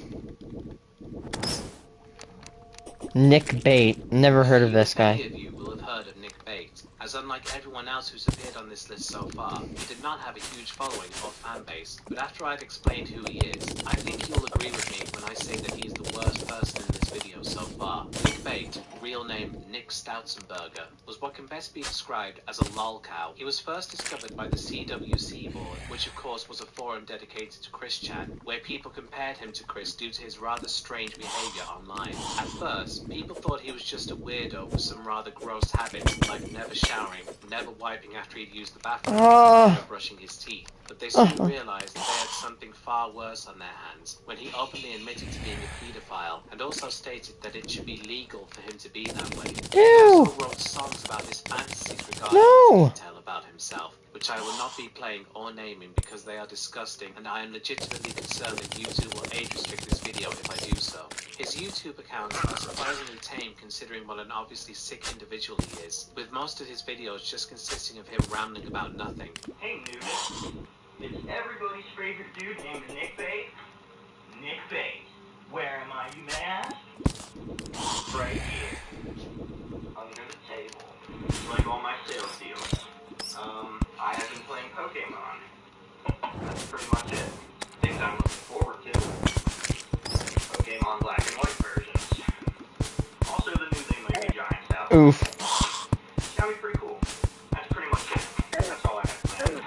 S1: Nick Bate. Never heard of this guy.
S3: Many of you will have heard of Nick Bate, as unlike everyone else who's appeared on this list so far, he did not have a huge following or fan base. But after I've explained who he is, I think you'll agree with me when I say that he's the worst person in this video so far. Nick Bate, real name Nick Stoutzenberger, was what can best be described as a lolcow. He was first discovered by the CWC board, which of course was a forum dedicated to Chris Chan, where people compared him to Chris due to his rather strange behavior online. At first, people thought he was just a weirdo with some rather gross habits, like never showering, never wiping after he'd used the bathroom, never brushing his teeth. But they soon realized that they had something far worse on their hands when he openly admitted to being a pedophile and also stated that it should be legal for him to be that way. He also wrote songs about his fantasies regarding detail about himself, which I will not be playing or naming because they are disgusting, and I am legitimately concerned that YouTube will age restrict this video if I do so. His YouTube accounts are surprisingly tame considering what an obviously sick individual he is, with most of his videos just consisting of him rambling about nothing.
S8: Hey nudist, it's everybody's favorite dude named Nick Bate. Nick Bate. Where am I, you may ask? Right here. Under the table. Like all my sales deals. I have been playing Pokemon. That's pretty much it. Things I'm looking forward to. Pokemon Black and White versions. Also the new They Might Be Giants out.
S1: Oof.
S8: It's gotta be pretty cool. That's pretty much it. That's all I have planned.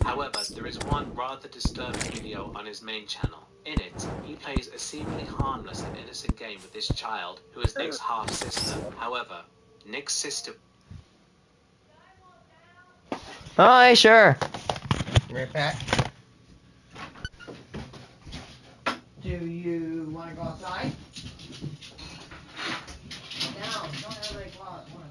S3: However, there is one rather disturbing video on his main channel. In it, he plays a seemingly harmless and innocent game with this child, who is Nick's half-sister. However, Nick's sister...
S1: Hi, sure. Right back. Do you want to go outside? Down. Don't everybody go out at once.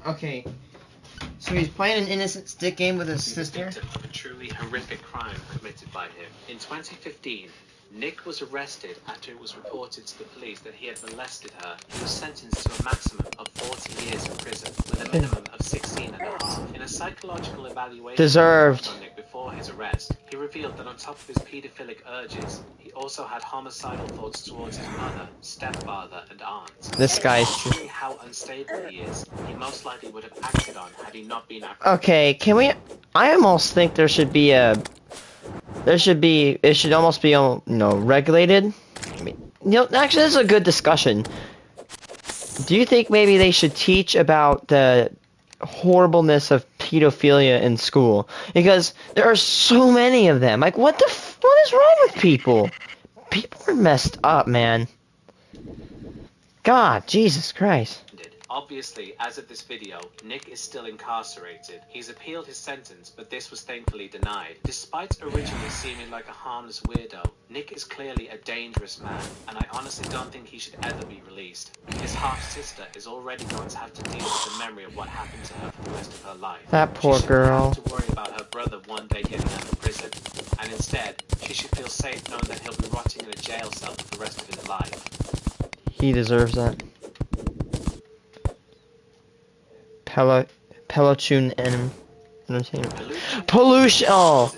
S1: Okay. So he's playing an innocent stick game with his
S3: He was
S1: sister?
S3: victim of a truly horrific crime committed by him. In 2015, Nick was arrested after it was reported to the police that he had molested her. He was sentenced to a maximum of 40 years in prison, with a minimum of 16 and a half. In a psychological evaluation
S1: Deserved.
S3: on Nick before his arrest, he revealed that on top of his paedophilic urges, he also had homicidal thoughts towards his mother, stepfather, and aunt.
S1: This guy's
S3: Considering how unstable he is, he most likely would have acted on had he not been apprehended.
S1: Okay, can we... I almost think there should be a... It should almost be, regulated. I mean, actually, this is a good discussion. Do you think maybe they should teach about the horribleness of pedophilia in school? Because there are so many of them. Like, what is wrong with people? People are messed up, man. God, Jesus Christ.
S3: Obviously, as of this video, Nick is still incarcerated. He's appealed his sentence, but this was thankfully denied. Despite originally seeming like a harmless weirdo, Nick is clearly a dangerous man, and I honestly don't think he should ever be released. His half-sister is already going to have to deal with the memory of what happened to her for the rest of her life.
S1: That poor girl.
S3: She shouldn't have to worry about her brother one day getting out of prison, and instead, she should feel safe knowing that he'll be rotting in a jail cell for the rest of his life.
S1: He deserves that. Pelotune Entertainment. Pollution. Oh,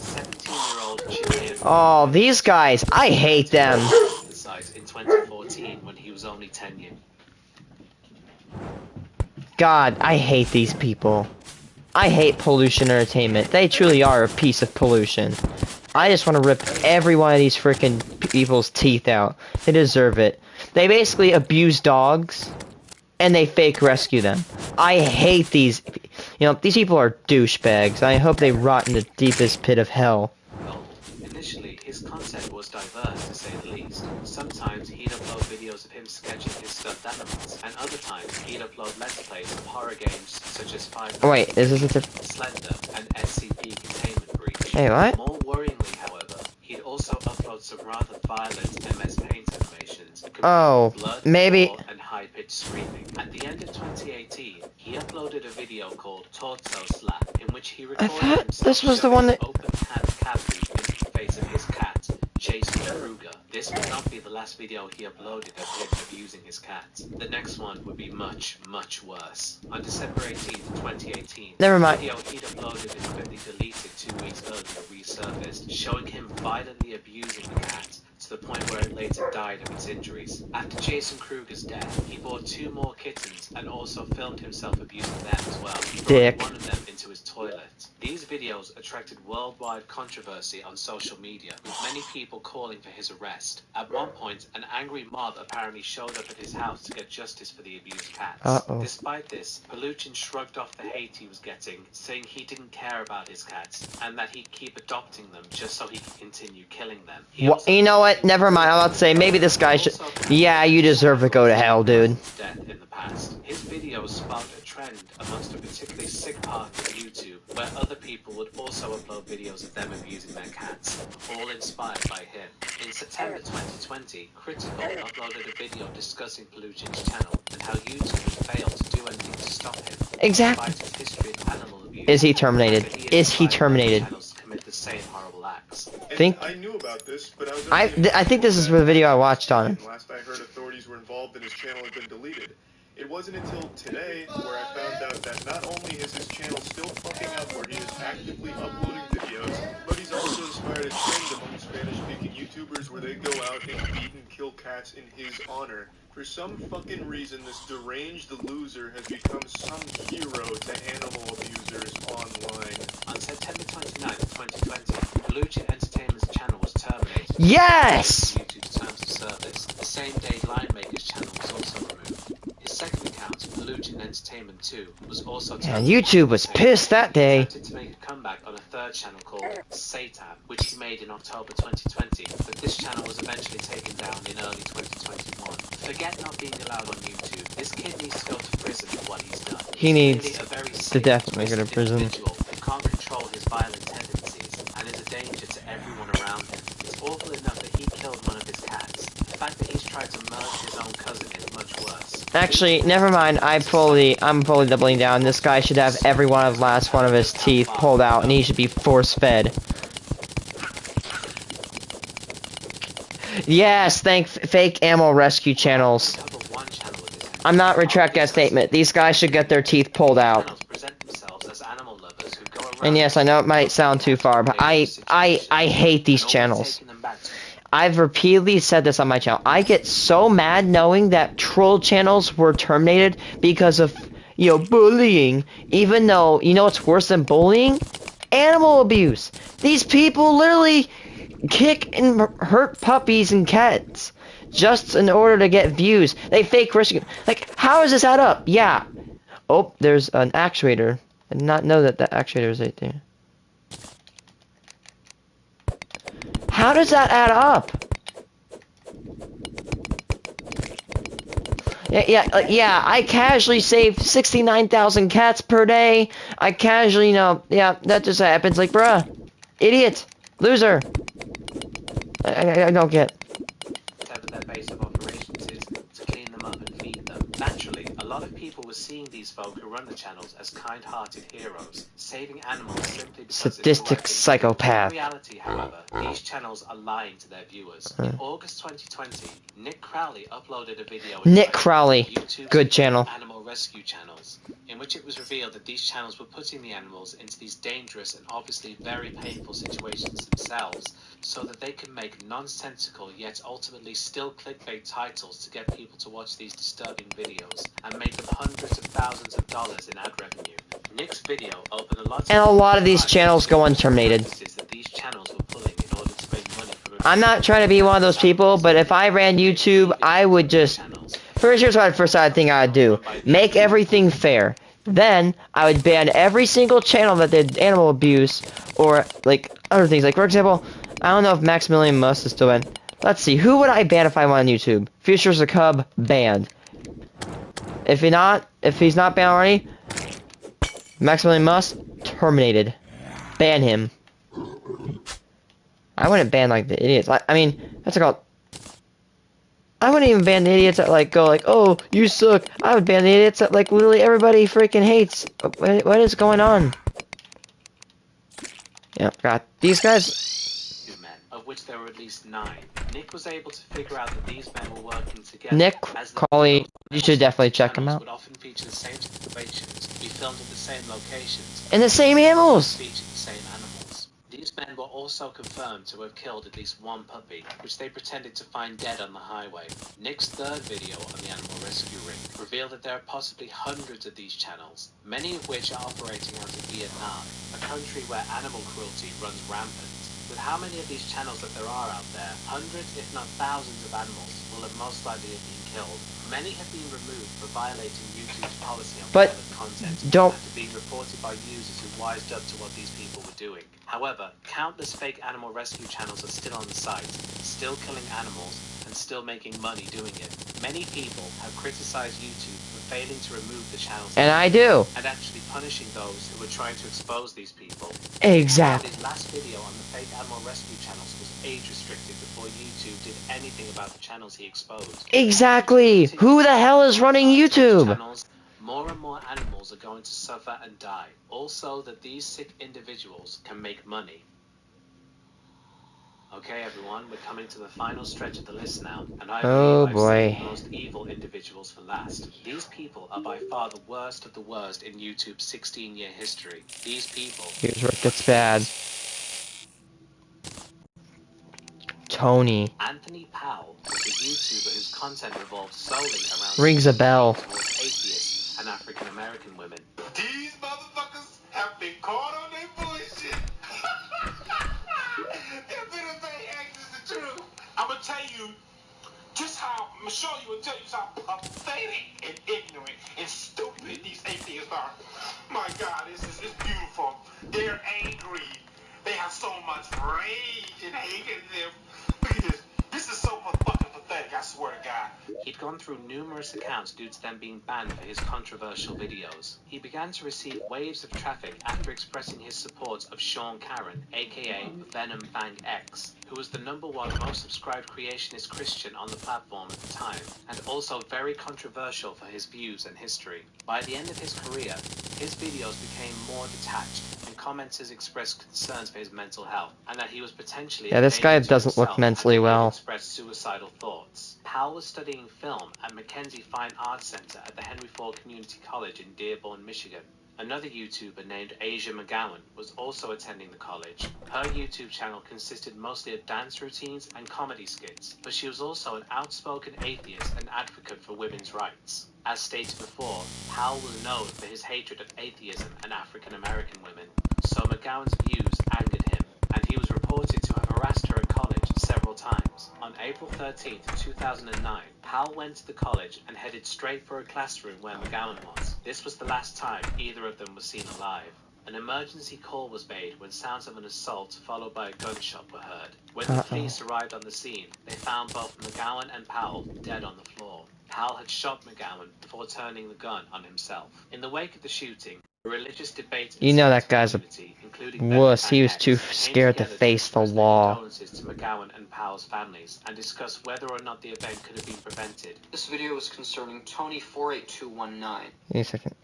S1: these guys. I hate them.
S3: In 2014, when he was only 10 years.
S1: God, I hate these people. I hate Pollution Entertainment. They truly are a piece of pollution. I just want to rip every one of these freaking people's teeth out. They deserve it. They basically abuse dogs, and they fake rescue them. I hate these. These people are douchebags. I hope they rot in the deepest pit of hell.
S3: Initially, his content was diverse, to say the least. Sometimes he'd upload videos of him sketching his stuffed animals, and other times he'd upload let's plays of horror games such as
S1: Wait, is this a
S3: Slender and SCP Containment Breach.
S1: Hey, what?
S3: More worryingly, however, he'd also upload some rather violent MS Paint animations.
S1: Oh,
S3: blood,
S1: maybe.
S3: gore, and high-pitched screaming. At the end of 2018, he uploaded a video called Torso Slap, in which he recorded himself
S1: this was the one that...
S3: open-hand cavity into the face of his cat, Jason Kruger. This would not be the last video he uploaded of him abusing his cat. The next one would be much, much worse. On December 18th, 2018,
S1: Never mind.
S3: the video he'd uploaded and quickly deleted 2 weeks earlier resurfaced, showing him violently abusing the cat, to the point where it later died of its injuries. After Jason Kruger's death, he bought 2 more kittens and also filmed himself abusing them as well, throwing one of them into his toilet. These videos attracted worldwide controversy on social media, with many people calling for his arrest. At one point, an angry mob apparently showed up at his house to get justice for the abused cats. Despite this, Paluchin shrugged off the hate he was getting, saying he didn't care about his cats, and that he'd keep adopting them just so he could continue killing them.
S1: You know what? Never mind. I'm about to say, maybe this guy should... Yeah, you deserve to go to hell, dude.
S3: Death in the past. His videos sparked a trend amongst a particularly sick part of YouTube, where other people would also upload videos of them abusing their cats, all inspired by him. In September 2020, Critical uploaded a video discussing Paluchin's channel and how YouTube had failed to do anything to stop him.
S1: Exactly.
S3: Despite his history of animal abuse,
S1: Is he terminated? Is he terminated?
S3: channels to commit the same horrible acts.
S9: I knew about this, but
S1: I think this is the video I watched on him.
S9: Last I heard, authorities were involved and his channel had been deleted. It wasn't until today where I found out that not only is his channel still fucking up where he is actively uploading videos, but he's also inspired a trend among Spanish-speaking YouTubers where they go out and beat and kill cats in his honor. For some fucking reason, this deranged loser has become some hero to animal abusers online.
S3: On September 29, 2020, Paluchin Entertainment's channel was terminated.
S1: Yes!
S3: YouTube's terms of service. The same day Linemaker's channel was also removed. His second account, Paluchin Entertainment 2, was also terminated.
S1: And YouTube was pissed that day.
S3: He attempted to make a comeback on a third channel called Satan, which he made in October 2020, but this channel was eventually taken down in early 2021. Forget not being allowed on YouTube. This kid needs to go to prison for what he's done.
S1: He needs
S3: He's clearly a very
S1: to definitely go to prison.
S3: individual who can't control his violent tendencies and is a danger to everyone around him. It's awful enough that he killed one of his cats. The fact that he's tried to murder his own cousin is much worse.
S1: Actually, never mind. I'm fully doubling down. This guy should have every last one of his teeth pulled out, and he should be force-fed. Yes, thank fake animal rescue channels. I'm not retract that statement. These guys should get their teeth pulled out. And yes, I know it might sound too far, but I hate these channels. I've repeatedly said this on my channel. I get so mad knowing that troll channels were terminated because of, you know, bullying. Even though, you know what's worse than bullying? Animal abuse. These people literally kick and hurt puppies and cats just in order to get views. They fake rescue. Like, how does this add up? Yeah. Oh, there's an actuator. I did not know that actuator is right there. How does that add up? Yeah, I casually save 69,000 cats per day. I casually, you know, yeah, that just happens. Like, bruh, idiot, loser. I don't get.
S3: Whatever their base of operations is, to clean them up and feed them. Naturally, a lot of people were seeing these folk who run the channels as kind-hearted heroes, saving animals simply because
S1: sadistic
S3: it's
S1: psychopath.
S3: In reality, however, these channels are lying to their viewers. In August 2020, Nick Crowley uploaded a video.
S1: Nick Crowley, good channel.
S3: Animal rescue channels, in which it was revealed that these channels were putting the animals into these dangerous and obviously very painful situations themselves, so that they can make nonsensical yet ultimately still clickbait titles to get people to watch these disturbing videos and make them hundreds of thousands of dollars in ad revenue. Nick's video opened a lot
S1: of these channels go unterminated. I'm not trying to be one of those people, but if I ran YouTube, I would just... Here's what first thing I'd do. Make everything fair. Then, I would ban every single channel that did animal abuse, or, like, other things. Like, for example, I don't know if Maximilian Must is still banned. Let's see, who would I ban if I went on YouTube? Future's a Cub, banned. If he's not banned already, Maximilian Must, terminated. Ban him. I wouldn't ban, like, the idiots. I mean, that's called... I wouldn't even ban the idiots that, like, go, like, oh, you suck. I would ban the idiots that, like, literally everybody freaking hates. What is going on? Yeah, God. These guys...
S3: Men, of which there were at least 9. Nick was able to figure out that these men were working together.
S1: Nick Crowley, you should definitely check him out.
S3: Would often feature the same situations, be filmed at the same locations,
S1: and the same animals.
S3: Feature the same animals. These men were also confirmed to have killed at least one puppy, which they pretended to find dead on the highway. Nick's third video on the animal rescue ring revealed that there are possibly hundreds of these channels, many of which are operating out of Vietnam, a country where animal cruelty runs rampant. With how many of these channels that there are out there, hundreds if not thousands of animals will have most likely have been killed. Many have been removed for violating YouTube's policy on violent content after being reported by users who wised up to what these people were doing. However, countless fake animal rescue channels are still on the site, still killing animals, and still making money doing it. Many people have criticized YouTube for failing to remove the channels.
S1: And I do.
S3: And actually punishing those who were trying to expose these people.
S1: Exactly.
S3: His last video on the fake animal rescue channels was age restricted before YouTube did anything about the channels he exposed.
S1: Exactly. Who the hell is running YouTube?
S3: More and more animals are going to suffer and die. Also, that these sick individuals can make money. Okay, everyone, we're coming to the final stretch of the list now, and I believe I've saved the most evil individuals for last. These people are by far the worst of the worst in YouTube's 16-year history. These people...
S1: Here's where it gets bad. Tony.
S3: Anthony Powell is a YouTuber whose content revolves solely around...
S1: Rings a bell.
S3: ...towards atheists and African-American women.
S6: These motherfuckers have been caught on their bullshit. I'm gonna tell you just how, I'm gonna show you and tell you how pathetic and ignorant and stupid these atheists are. My God, this is beautiful. They're angry. They have so much rage and hate in them. Look at this. This is so fucking pathetic, I swear to God.
S3: He'd go gone through numerous accounts due to them being banned for his controversial videos. He began to receive waves of traffic after expressing his support of Sean Caron, aka Venom Fang X, who was the #1 most subscribed creationist Christian on the platform at the time, and also very controversial for his views and history. By the end of his career, his videos became more detached, and commenters expressed concerns for his mental health, and that he was potentially
S1: Yeah, this guy
S3: danger to
S1: doesn't look
S3: himself
S1: mentally
S3: and he
S1: well.
S3: expressed suicidal thoughts. Powell was studying film at Mackenzie Fine Arts Center at the Henry Ford Community College in Dearborn, Michigan. Another YouTuber named Asia McGowan was also attending the college. Her YouTube channel consisted mostly of dance routines and comedy skits, but she was also an outspoken atheist and advocate for women's rights. As stated before, Powell was known for his hatred of atheism and African American women, so McGowan's views angered him, and he was reported to have harassed her at college several times. On April 13, 2009, Powell went to the college and headed straight for a classroom where McGowan was. This was the last time either of them was seen alive. An emergency call was made when sounds of an assault followed by a gunshot were heard. When the police arrived on the scene, they found both McGowan and Powell dead on the floor. Powell had shot McGowan before turning the gun on himself. In the wake of the shooting, a religious debate
S1: You know that guy's a wuss. He was too scared to face the law.
S3: Condolences to McGowan and Powell's families and discuss whether or not the event could have been prevented.
S4: This video is concerning Tony 48219.
S1: Wait a second.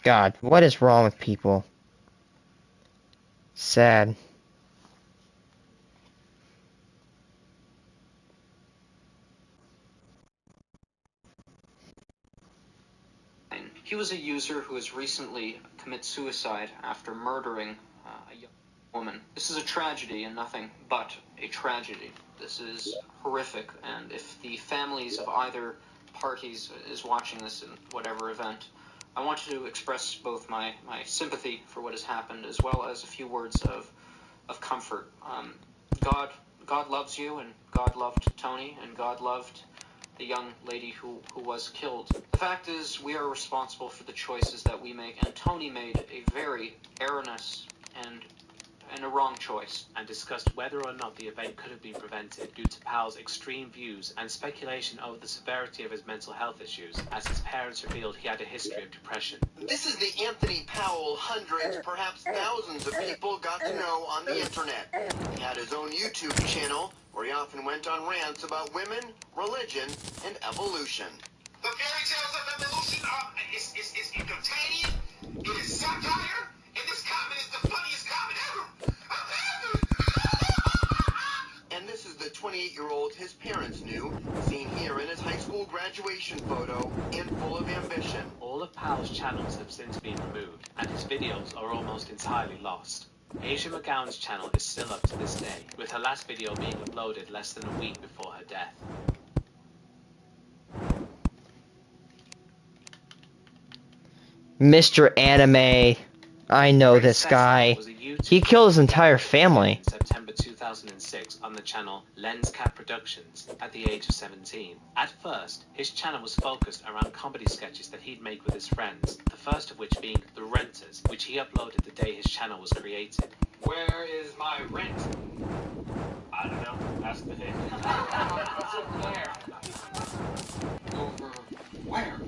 S1: God, what is wrong with people? Sad.
S4: He was a user who has recently committed suicide after murdering a young woman. This is a tragedy and nothing but a tragedy. This is horrific, and if the families of either parties is watching this in whatever event, I want to express both my sympathy for what has happened as well as a few words of comfort. God loves you, and God loved Tony, and God loved the young lady who was killed. The fact is, we are responsible for the choices that we make, and Tony made a very erroneous and a wrong choice.
S3: And discussed whether or not the event could have been prevented due to Powell's extreme views and speculation over the severity of his mental health issues, as his parents revealed he had a history of depression.
S10: This is the Anthony Powell hundreds, perhaps thousands of people got to know on the internet. He had his own YouTube channel where he often went on rants about women, religion, and evolution.
S6: The fairy tales of evolution is entertaining, it is satire, and this comment is the funniest comment ever.
S10: And this is the 28-year-old his parents knew, seen here in his high school graduation photo, and full of ambition.
S3: All of Powell's channels have since been removed, and his videos are almost entirely lost. Asia McGowan's channel is still up to this day, with her last video being uploaded less than a week before her death.
S1: Mr. Anime. I know this guy. He killed his entire family.
S3: In September 2006 on the channel LensCap Productions at the age of 17. At first, his channel was focused around comedy sketches that he'd make with his friends, the first of which being The Renters, which he uploaded the day his channel was created.
S8: Where is my rent? I don't know. Ask the head. It's over there. Over where?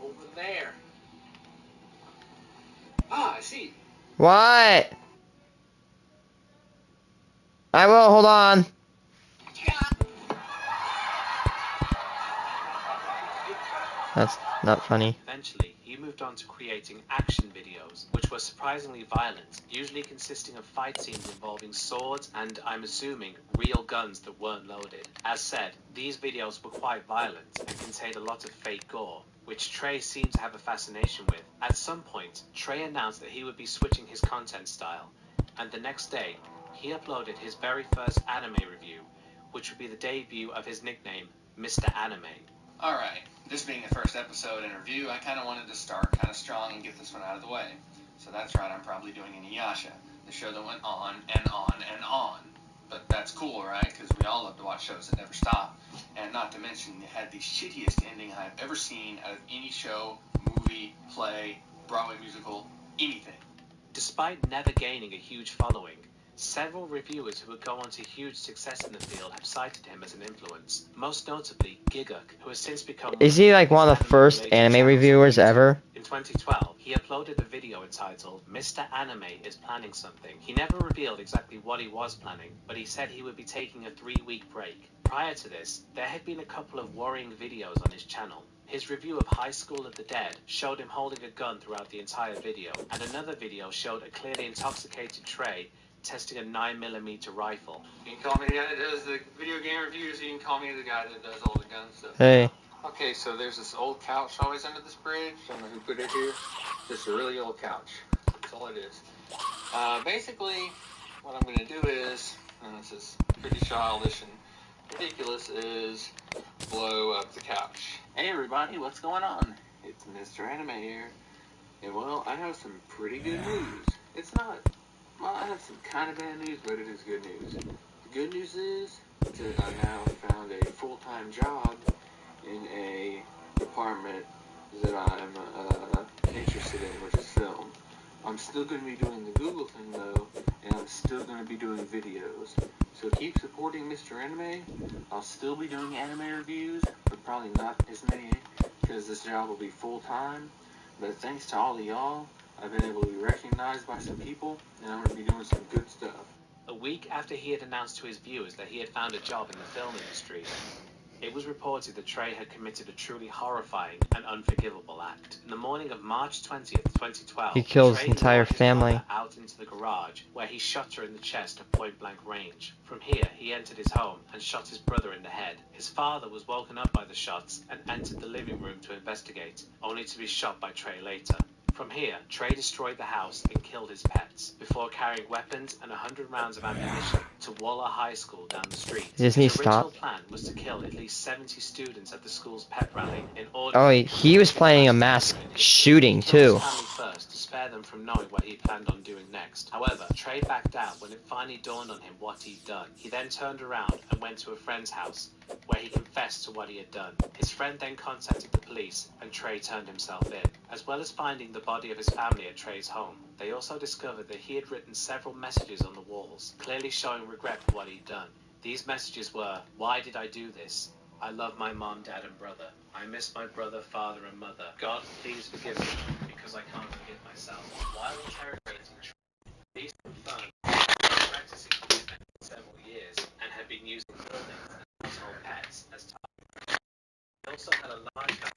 S8: Over there. Ah, I see.
S1: What? I will, hold on. That's not funny.
S3: Eventually, he moved on to creating action videos, which were surprisingly violent, usually consisting of fight scenes involving swords and, I'm assuming, real guns that weren't loaded. As said, these videos were quite violent and contained a lot of fake gore, which Trey seemed to have a fascination with. At some point, Trey announced that he would be switching his content style, and the next day, he uploaded his very first anime review, which would be the debut of his nickname, Mr. Anime.
S11: Alright, this being the first episode in review, I kind of wanted to start kind of strong and get this one out of the way. So that's right, I'm probably doing Inuyasha, the show that went on and on and on. But that's cool, right? Because we all love to watch shows that never stop. And not to mention, it had the shittiest ending I've ever seen out of any show, movie, play, Broadway musical, anything.
S3: Despite never gaining a huge following, Several reviewers who would go on to huge success in the field have cited him as an influence, most notably Giguk, who has since become
S1: Is he like one of the first anime reviewers ever?
S3: In 2012, he uploaded a video entitled Mr. Anime is Planning Something. He never revealed exactly what he was planning, but he said he would be taking a 3-week break. Prior to this, there had been a couple of worrying videos on his channel. His review of High School of the Dead showed him holding a gun throughout the entire video, and another video showed a clearly intoxicated Trey testing a 9mm rifle.
S11: You can call me the guy that does the video game reviews, you can call me the guy that does all the gun stuff.
S1: Hey.
S11: Okay, so there's this old couch always under this bridge. I don't know who put it here. Just a really old couch. That's all it is. Basically, what I'm going to do is, and this is pretty childish and ridiculous, is blow up the couch. Hey everybody, what's going on? It's Mr. Anime here. And well, I have some pretty good news. It's not... Well, I have some kind of bad news, but it is good news. The good news is that I now found a full-time job in a department that I'm interested in, which is film. I'm still going to be doing the Google thing, though, and I'm still going to be doing videos. So keep supporting Mr. Anime. I'll still be doing anime reviews, but probably not as many, because this job will be full-time. But thanks to all of y'all, I've been able to be recognized by some people, and I'm going to be doing some good stuff.
S3: A week after he had announced to his viewers that he had found a job in the film industry, it was reported that Trey had committed a truly horrifying and unforgivable act. In the morning of March 20th, 2012,
S1: He killed
S3: Trey
S1: his entire
S3: lured his
S1: family.
S3: mother out into the garage, where he shot her in the chest at point-blank range. From here, he entered his home and shot his brother in the head. His father was woken up by the shots and entered the living room to investigate, only to be shot by Trey later. From here, Trey destroyed the house and killed his pets, before carrying weapons and 100 rounds of ammunition to Waller High School down the street.
S1: Doesn't he
S3: His original
S1: stop?
S3: plan was to kill at least 70 students at the school's pep rally in order...
S1: Oh, he was planning a mass shooting too.
S3: Family first to spare them from knowing what he planned on doing next. However, Trey backed out when it finally dawned on him what he'd done. He then turned around and went to a friend's house, where he confessed to what he had done. His friend then contacted the police, and Trey turned himself in. As well as finding the body of his family at Trey's home, they also discovered that he had written several messages on the walls, clearly showing regret for what he'd done. These messages were, "Why did I do this? I love my mom, dad, and brother. I miss my brother, father, and mother. God, please forgive me, because I can't forgive myself." While interrogating Trey, police confirmed he had been practicing commitment for several years and had been using buildings and household pets as targets. He also had a large family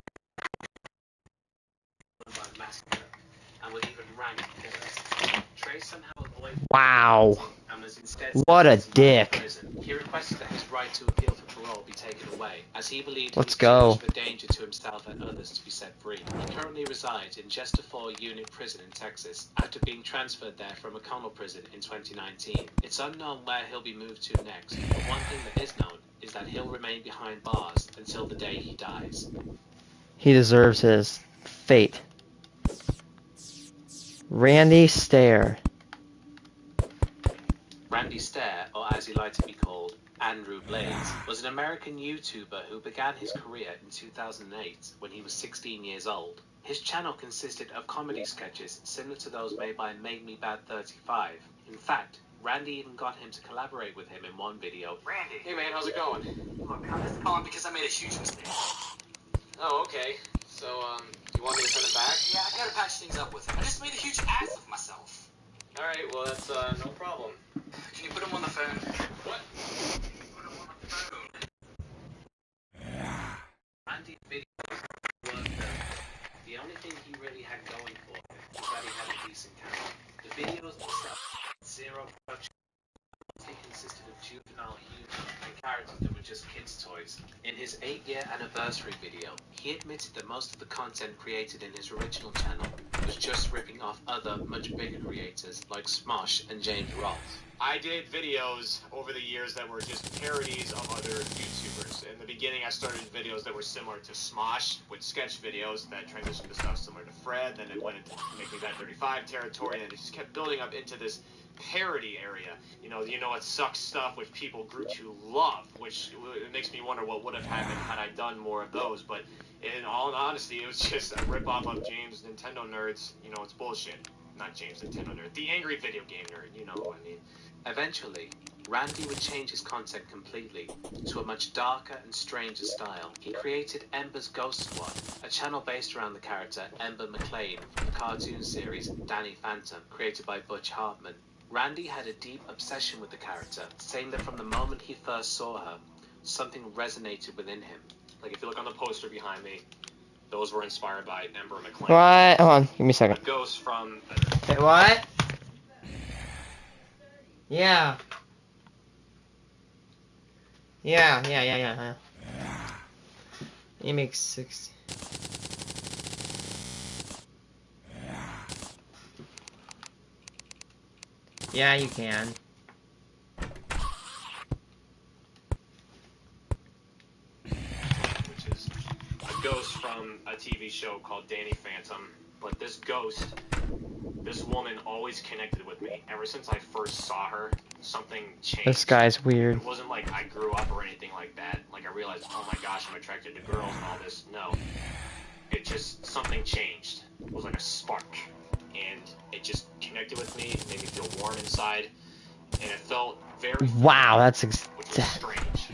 S3: by massacre and would even rank killers. Trey somehow avoided
S1: Wow.
S3: and was instead
S1: What a
S3: sentenced to life
S1: dick.
S3: in prison. He requested that his right to appeal for parole be taken away, as he believed he
S1: Let's
S3: was
S1: go.
S3: too much of a danger to himself and others to be set free. He currently resides in Chester 4 Unit Prison in Texas, after being transferred there from McConnell Prison in 2019. It's unknown where he'll be moved to next, but one thing that is known is that he'll remain behind bars until the day he dies.
S1: He deserves his fate. Randy Stair.
S3: Randy Stair, or as he liked to be called, Andrew Blades, was an American YouTuber who began his career in 2008 when he was 16 years old. His channel consisted of comedy sketches similar to those made by Make Me Bad 35. In fact, Randy even got him to collaborate with him in one video.
S4: Randy.
S11: Hey man, how's it going?
S4: Look, I'm just calling because I made a huge mistake.
S11: Oh, okay. So, do you want me to send him back?
S4: Yeah, I gotta patch things up with him. I just made a huge ass of myself.
S11: Alright, well that's, no problem.
S4: Can you put him on the phone?
S11: What?
S4: Put him on the phone.
S3: Randy's videos weren't perfect. The only thing he really had going for him was that he had a decent camera. The videos themselves had zero production. They consisted of juvenile humor and characters that were just kids' toys. In his 8-year anniversary video, he admitted that most of the content created in his original channel was just ripping off other, much bigger creators like Smosh and James Ross.
S12: I did videos over the years that were just parodies of other YouTubers. In the beginning, I started videos that were similar to Smosh, with sketch videos that transitioned to stuff similar to Fred, then it went into Make Me Bad 35 territory, and it just kept building up into this parody area. You know it sucks stuff which people grew to love, which it makes me wonder what would have happened had I done more of those. But in all honesty, it was just a rip-off of James Nintendo Nerds. It's bullshit. Not James Nintendo Nerd. The angry video game nerd, you know who I mean.
S3: Eventually, Randy would change his content completely to a much darker and stranger style. He created Ember's Ghost Squad, a channel based around the character Ember McLean from the cartoon series Danny Phantom, created by Butch Hartman. Randy had a deep obsession with the character, saying that from the moment he first saw her, something resonated within him.
S12: Like if you look on the poster behind me, those were inspired by Ember McLean.
S1: What? Hold on, give me a
S12: A
S1: second.
S12: ghost from.
S1: Wait, what? Yeah. Yeah. He makes 6. Yeah, you can.
S12: Which is a ghost from a TV show called Danny Phantom. But this ghost, this woman always connected with me. Ever since I first saw her, something changed.
S1: This guy's weird.
S12: It wasn't like I grew up or anything like that. Like I realized, oh my gosh, I'm attracted to girls and all this. No. It just, something changed. It was like a spark. And it just connected with me, it made me feel warm inside. And it felt very
S1: Wow, that's
S12: which was strange.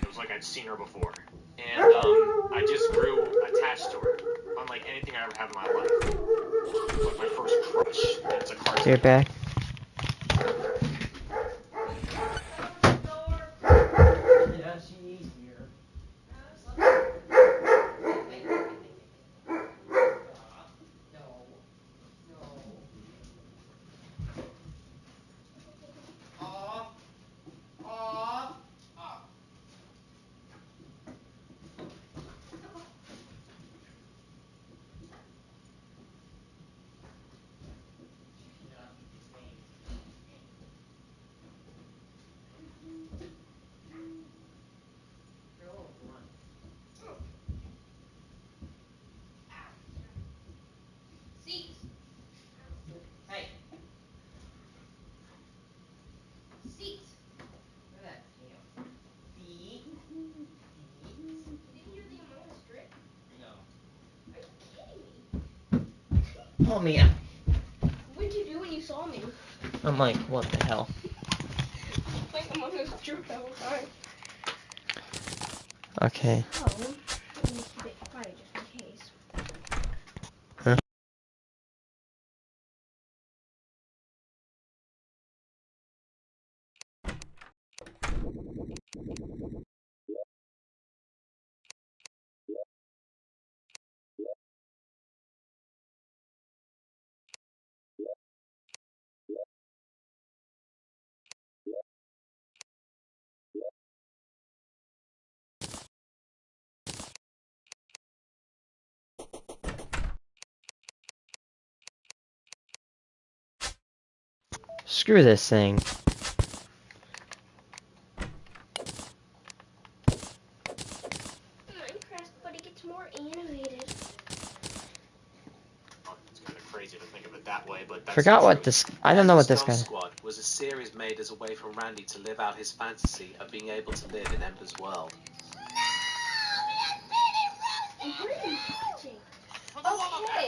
S12: It was like I'd seen her before. And I just grew attached to her. Unlike anything I ever had in my life. It was like my first crush. And it's a cartoon.
S1: Get back. Oh man.
S13: What did you do when you saw me?
S1: I'm like, what the hell?
S13: Like Among Us drip the whole time.
S1: Okay.
S13: Oh, let me keep it quiet just in case.
S1: Screw this thing.
S13: Minecraft, but it gets more animated.
S12: It's kind of crazy to think of it that way, but that's
S1: Forgot
S12: the
S1: what
S12: truth.
S1: this. I don't know what this
S3: Ghost
S1: guy.
S3: Squad was a series made as a way for Randy to live out his fantasy of being able to live in Ember's world.
S13: What are you watching?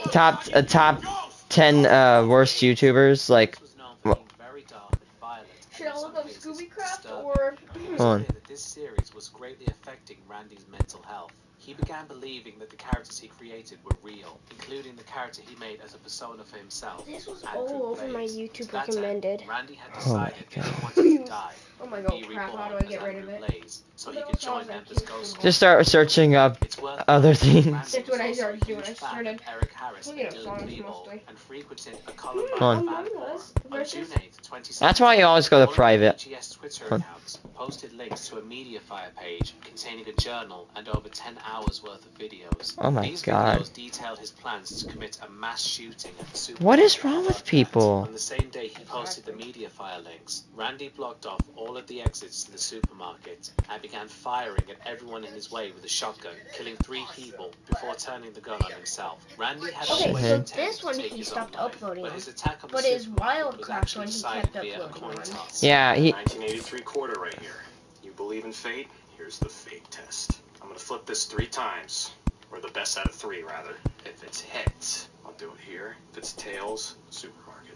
S13: Okay.
S1: Top 10 worst YouTubers. Like,
S3: This was known for being very dark and violent, and
S13: Should
S3: in
S13: I
S3: some
S13: look up
S3: cases,
S13: Scooby-Craft
S3: disturbing.
S13: or...
S3: It was
S1: hold on.
S3: clear that this series was greatly affecting Randy's mental health. He began believing that the characters he created were real, including the character he made as a persona for himself.
S13: This was
S3: Andrew
S13: all over my
S3: Blaze.
S13: YouTube
S3: To that end,
S13: recommended.
S3: Randy had
S1: Oh my
S3: decided that
S1: God.
S3: he wanted to die.
S13: Oh my
S3: and
S13: god,
S3: be
S13: crap, how
S3: reborn
S13: do I
S3: as
S13: get rid of
S3: Andrew
S13: it?
S3: Blaze, so he
S13: But
S3: could
S13: also,
S3: join
S13: like,
S3: Ember's
S13: kids
S3: Ghost
S13: football.
S3: Squad.
S1: Just start searching up
S3: It's worth
S1: other
S3: noting
S1: things.
S3: that Randy
S13: That's what I
S3: was also a
S13: started doing. I
S3: huge fan
S13: started
S3: of Eric Harris and
S13: looking at
S3: Dylan
S13: songs
S3: Klebold,
S13: mostly.
S3: and frequented a
S1: Hold
S3: Columbine
S1: on.
S3: fan
S13: Among
S3: forum.
S13: Us
S3: On June
S13: versus...
S3: 8th, 2017,
S1: That's why you always go to
S3: one of the
S1: private.
S3: BGS Twitter
S1: Hold on.
S3: accounts posted links to a Mediafire page containing a journal and over 10 hours worth of videos.
S1: Oh my
S3: These
S1: God.
S3: videos detailed his plans to commit a mass shooting at the supermarket.
S1: What is wrong with
S3: Buckhead.
S1: people?
S3: On the same day he posted the Mediafire links, Randy blocked off all of the exits to the supermarket and began firing at everyone in his way with a shotgun, killing 3 people before turning the gun on himself. Randy had
S13: Okay,
S3: always
S13: so
S3: intended
S13: this
S3: to
S13: one
S3: take
S13: he
S3: his
S13: stopped
S3: own life,
S13: uploading
S3: but
S13: on.
S3: his attack on the
S13: But his
S3: supermarket was
S13: Wildcraft
S3: actually
S13: one he
S3: decided
S13: kept
S3: via a
S13: uploading
S3: coin
S13: on.
S3: toss.
S1: Yeah, he.
S12: 1983 quarter right here. You believe in fate? Here's the fate test. I'm gonna flip this 3 times. Or the best out of 3, rather. If it's heads, I'll do it here. If it's tails, supermarket.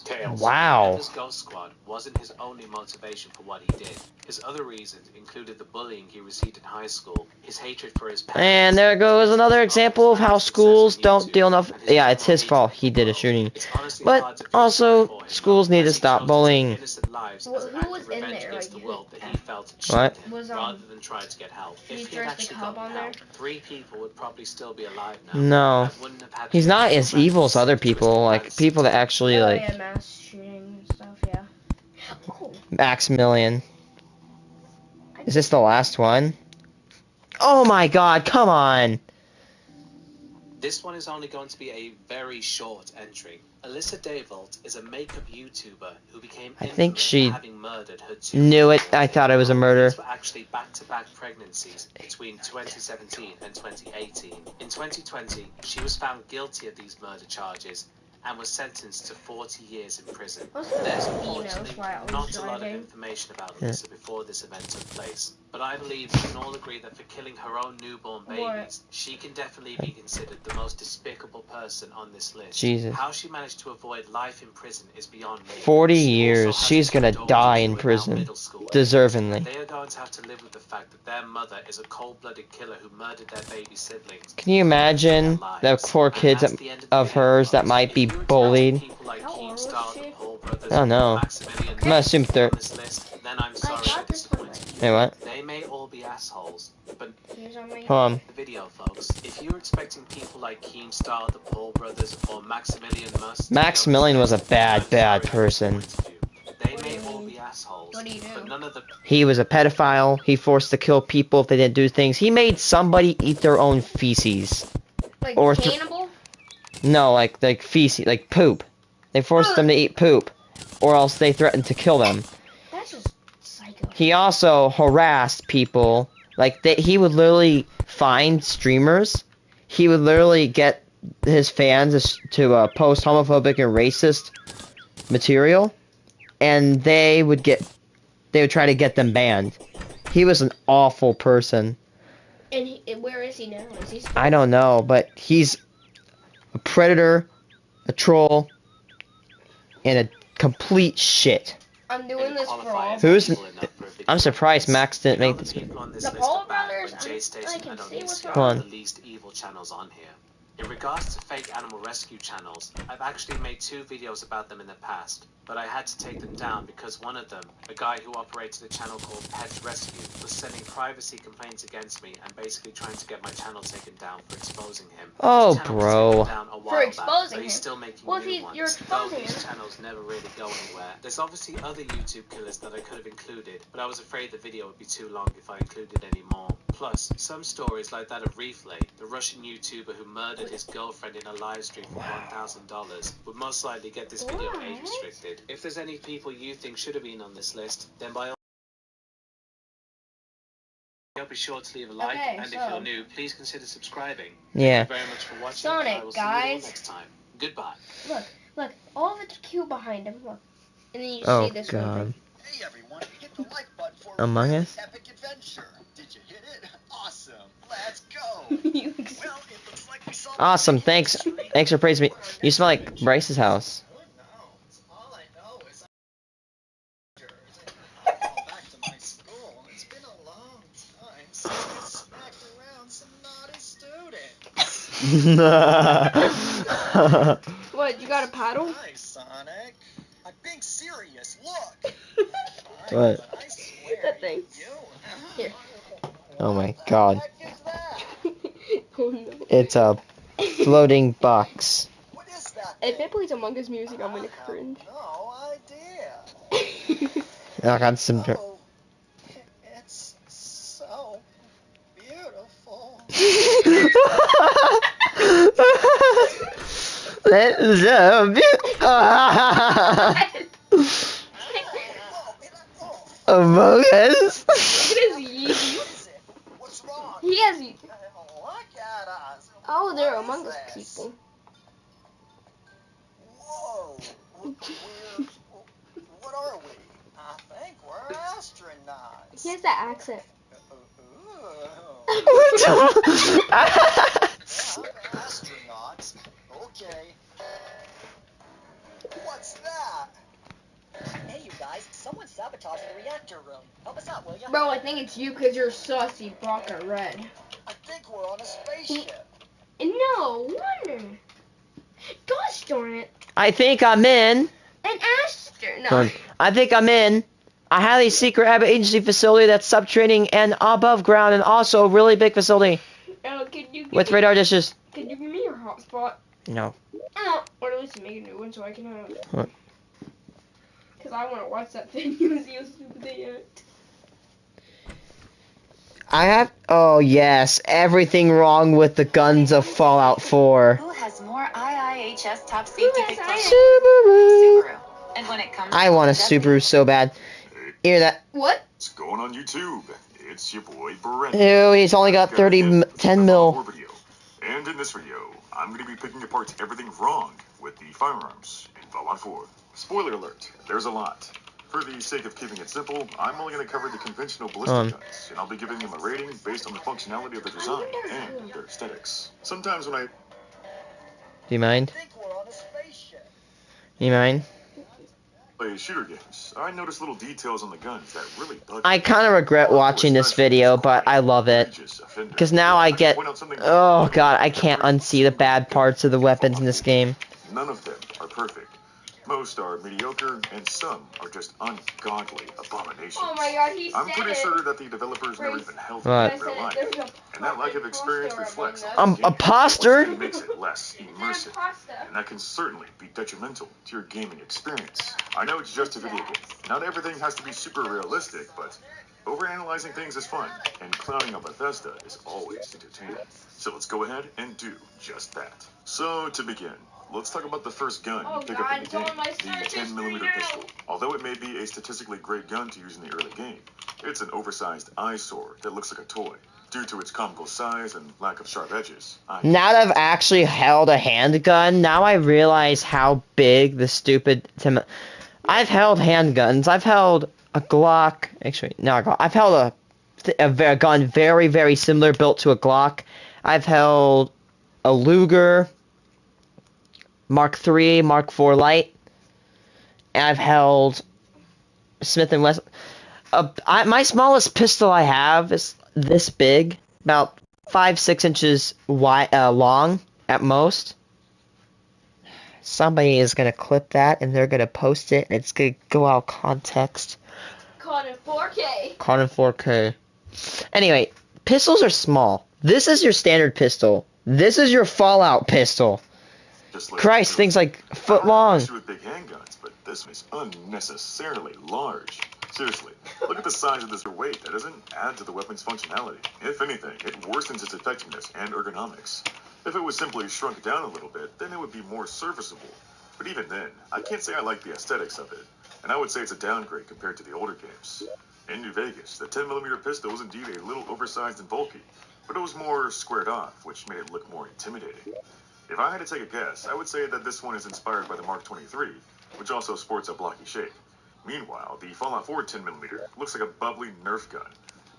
S3: Tails.
S1: Wow.
S3: His Ghost Squad wasn't his only motivation for what he did. His other reasons included the bullying he received in high school, his hatred for his parents,
S1: And there goes another example of how schools don't deal enough. Yeah, it's his fault. He did a shooting. But also, schools need to stop bullying.
S13: Who was in there? Like,
S1: What?
S13: was
S3: rather than try to get help. If he had
S13: Futuristic
S3: actually
S13: Hub
S3: gotten
S13: on there?
S3: help, 3 people would probably still be alive now.
S1: No.
S3: I wouldn't have had
S1: He's
S3: to
S1: not
S3: use
S1: as
S3: the
S1: evil as other
S3: twisted
S1: people. Like,
S3: fancy
S1: people that actually, like,
S13: yeah, mass shooting and stuff, yeah. Oh,
S1: Maximilian. Is this the last one? Oh my god, come on!
S3: This one is only going to be a very short entry. Alyssa Davolt is a makeup YouTuber who became
S1: I think
S3: infamous
S1: she
S3: for having murdered her 2
S1: knew it.
S3: newborn
S1: I thought it was a
S3: babies.
S1: murder.
S3: These were actually back-to-back pregnancies between 2017 and 2018. In 2020, she was found guilty of these murder charges and was sentenced to 40 years in prison. There's unfortunately not a lot of information about Alyssa before this event took place, but I believe we can all agree that for killing her own newborn babies, she can definitely be considered the most despicable person on this list.
S1: Jesus.
S3: How she managed to avoid life in prison is beyond me.
S1: 40
S3: She
S1: years.
S3: also has
S1: She's
S3: 2
S1: gonna
S3: daughters
S1: die
S3: who
S1: in
S3: are now
S1: prison.
S3: middle school age.
S1: Deservingly.
S3: They are going to have to live with the fact that their mother is a cold-blooded killer who murdered their baby siblings.
S1: Can you imagine the poor kids of hers that might be bullied?
S3: Like
S13: How old was
S3: Keemstar,
S13: she?
S3: the Paul brothers,
S1: I don't know.
S3: Maximilian
S1: I'm gonna assume
S3: on this list, then I'm sorry
S13: got
S3: to
S13: this one
S3: disappoint you.
S1: Hey, what?
S3: They may all be assholes, but
S13: here's on my
S1: Hold on.
S3: the video, folks. If you're expecting people like Keemstar, the Paul brothers, or Maximilian Must,
S1: Maximilian was a bad person.
S3: They may all be assholes,
S13: What do you do?
S3: but none of the
S1: He was a pedophile. He forced to kill people if they didn't do things. He made somebody eat their own feces.
S13: Like
S1: Or
S13: cannibal?
S1: No, like feces, like poop. They forced them to eat poop, or else they threatened to kill them.
S13: That's just psycho.
S1: He also harassed people. Like he would literally find streamers. He would literally get his fans to post homophobic and racist material, and they would try to get them banned. He was an awful person.
S13: And where is he now? Is he still?
S1: I don't know, but he's a predator, a troll, and a complete shit.
S13: I'm doing this for all.
S1: I'm surprised Max didn't make this.
S13: The Paul brothers, I can see what's
S1: Hold on.
S3: the least evil channels on here. In regards to fake animal rescue channels, I've actually made 2 videos about them in the past, but I had to take them down because one of them, a guy who operated a channel called Pets Rescue, was sending privacy complaints against me and basically trying to get my channel taken down for exposing him.
S1: Oh,
S3: His channel was
S1: bro.
S3: taken down a while
S13: For exposing
S3: back, but
S13: him?
S3: he's still making
S13: Well,
S3: new
S13: if
S3: ones,
S13: you're exposing
S3: though these
S13: him.
S3: channels never really go anywhere. There's obviously other YouTube killers that I could have included, but I was afraid the video would be too long if I included any more. Plus, some stories like that of Reflay, the Russian YouTuber who murdered his girlfriend in a live stream for $1,000, would most likely get this video age restricted. If there's any people you think should have been on this list, then by all be sure to leave a like,
S13: Okay,
S3: and if you're new, please consider subscribing.
S1: Yeah.
S3: Thank you very much for watching.
S13: Sonic,
S3: I will see you all
S13: guys.
S3: next time. Goodbye.
S13: Look, all of it's cute behind him. Look, and then you
S1: Oh
S13: see this
S1: god.
S10: Hey everyone, hit the like button for
S1: Among Us?
S10: epic adventure. Did you hit it? Awesome. Let's go.
S13: one.
S10: Well, it looks like we solved
S1: Awesome. Thanks for praising me. You smell like Bryce's house.
S10: All I know is I'm back to my school. It's been a long time since I smacked around some naughty students.
S13: What? You got a paddle?
S10: Hi, Sonic. I'm being serious. Look.
S1: What?
S10: I swear
S13: That thing. Here.
S1: Oh my god.
S13: Oh no.
S1: It's a floating box.
S10: What is that?
S13: If it plays Among Us music, I'm gonna cringe.
S10: No idea.
S1: I got some.
S10: Oh, it's so beautiful.
S1: That's so beautiful. Among Us.
S10: What's wrong?
S13: He has.
S10: Look at us.
S13: Oh, they're
S10: What
S13: Among
S10: is
S13: Us
S10: this?
S13: people.
S10: Whoa. What are we? I think we're astronauts.
S13: He has that accent.
S10: Astronauts. Okay. What
S14: What's that? Hey, you guys, someone sabotaged the reactor room. Help us out, will ya?
S13: Bro, I think it's you because you're sussy, Baka Red.
S14: I think we're on a spaceship.
S13: No wonder. Gosh darn it.
S1: I think I'm in.
S13: An astronaut. No.
S1: I think I'm in a highly secret agency facility that's subterranean and above ground, and also a really big facility
S13: Can you give
S1: with
S13: me,
S1: radar dishes.
S13: Can you give me your hotspot?
S1: No.
S13: Or at least make a new one so I can have.
S1: What?
S13: Because I want to watch that video and see how stupid they act.
S1: I have. Oh yes, everything wrong with the guns of Fallout 4.
S15: Who has more IIHS top safety pick
S1: Subaru.
S15: And when it comes
S1: I want a Subaru so bad. Hear that?
S13: What?
S6: What's going on YouTube? It's your boy Brent.
S1: Ew, he's only got 10 mil.
S6: And in this video, I'm going to be picking apart everything wrong with the firearms in Fallout 4. Spoiler alert, there's a lot. For the sake of keeping it simple, I'm only going to cover the conventional ballistic guns, and I'll be giving them a rating based on the functionality of the design and their aesthetics. Sometimes when I
S1: Do you mind? You mind?
S6: play shooter games, I notice little details on the guns that really bug me.
S1: I kind of regret watching this video, but I love it. Because now I get... Oh god, I can't unsee the bad parts of the weapons in this game.
S6: None of them are perfect. Most are mediocre, and some are just ungodly abominations.
S13: Oh my god, he
S6: I'm
S13: said
S6: pretty
S13: it.
S6: sure that the developers never even held
S1: What?
S6: them in real life, and that lack of experience reflects
S1: A poster?
S6: It makes it less immersive, and that can certainly be detrimental to your gaming experience. I know it's just a video game. Not everything has to be super realistic, but overanalyzing things is fun, and clowning on Bethesda is always entertaining. So let's go ahead and do just that. So, to begin, let's talk about the first gun you pick up in the game, the 10mm pistol. Although it may be a statistically great gun to use in the early game, it's an oversized eyesore that looks like a toy. Due to its comical size and lack of sharp edges.
S1: Now that I've actually held a handgun, now I realize how big the stupid... I've held handguns. I've held a Glock. Actually, no, I've held a gun very, very similar, built to a Glock. I've held a Luger, Mark III, Mark IV Light, and I've held Smith & Wesson. My smallest pistol I have is this big, about 5-6 inches wide, long at most. Somebody is gonna clip that and they're gonna post it, and it's gonna go out of context.
S13: Caught in 4K.
S1: Caught in 4K. Anyway, pistols are small. This is your standard pistol. This is your Fallout pistol. Christ, things like a foot long.
S6: With big handguns, but this is unnecessarily large. Seriously, look at the size of this weight. That doesn't add to the weapon's functionality. If anything, it worsens its effectiveness and ergonomics. If it was simply shrunk down a little bit, then it would be more serviceable. But even then, I can't say I like the aesthetics of it, and I would say it's a downgrade compared to the older games. In New Vegas, the 10mm pistol was indeed a little oversized and bulky, but it was more squared off, which made it look more intimidating. If I had to take a guess, I would say that this one is inspired by the Mark 23, which also sports a blocky shape. Meanwhile, the Fallout 4 10mm looks like a bubbly Nerf gun.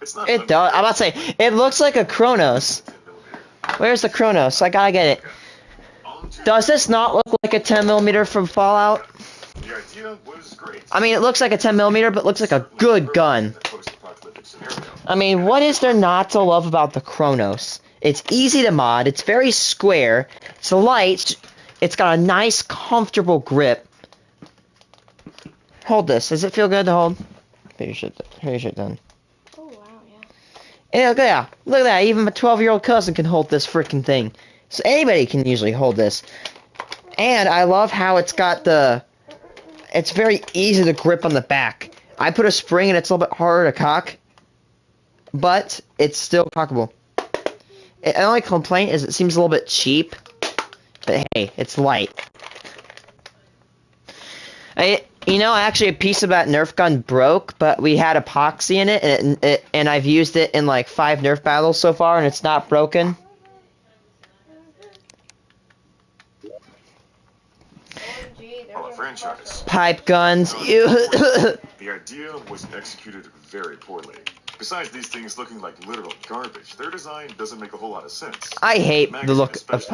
S6: It's not.
S1: It does. I'm about to say, it looks like a Kronos. Where's the Kronos? I gotta get it. Does this not look like a 10mm from Fallout?
S6: The idea was great.
S1: I mean, it looks like a 10mm, but looks like a good gun. I mean, what is there not to love about the Kronos? It's easy to mod, it's very square, it's light, it's got a nice, comfortable grip. Hold this. Does it feel good to hold? Put your shit down.
S13: Oh, wow, yeah.
S1: And look at that. Look at that. Even my 12-year-old cousin can hold this freaking thing. So anybody can usually hold this. And I love how it's got the... It's very easy to grip on the back. I put a spring and it's a little bit harder to cock. But it's still cockable. The only complaint is it seems a little bit cheap. But hey, it's light. You know, actually a piece of that Nerf gun broke, but we had epoxy in it, and I've used it in like 5 Nerf battles so far, and it's not broken.
S6: A franchise.
S1: Pipe guns.
S6: The idea was executed very poorly.
S9: Besides these things looking like literal garbage, their design doesn't make a whole lot of sense.
S1: I hate the look of.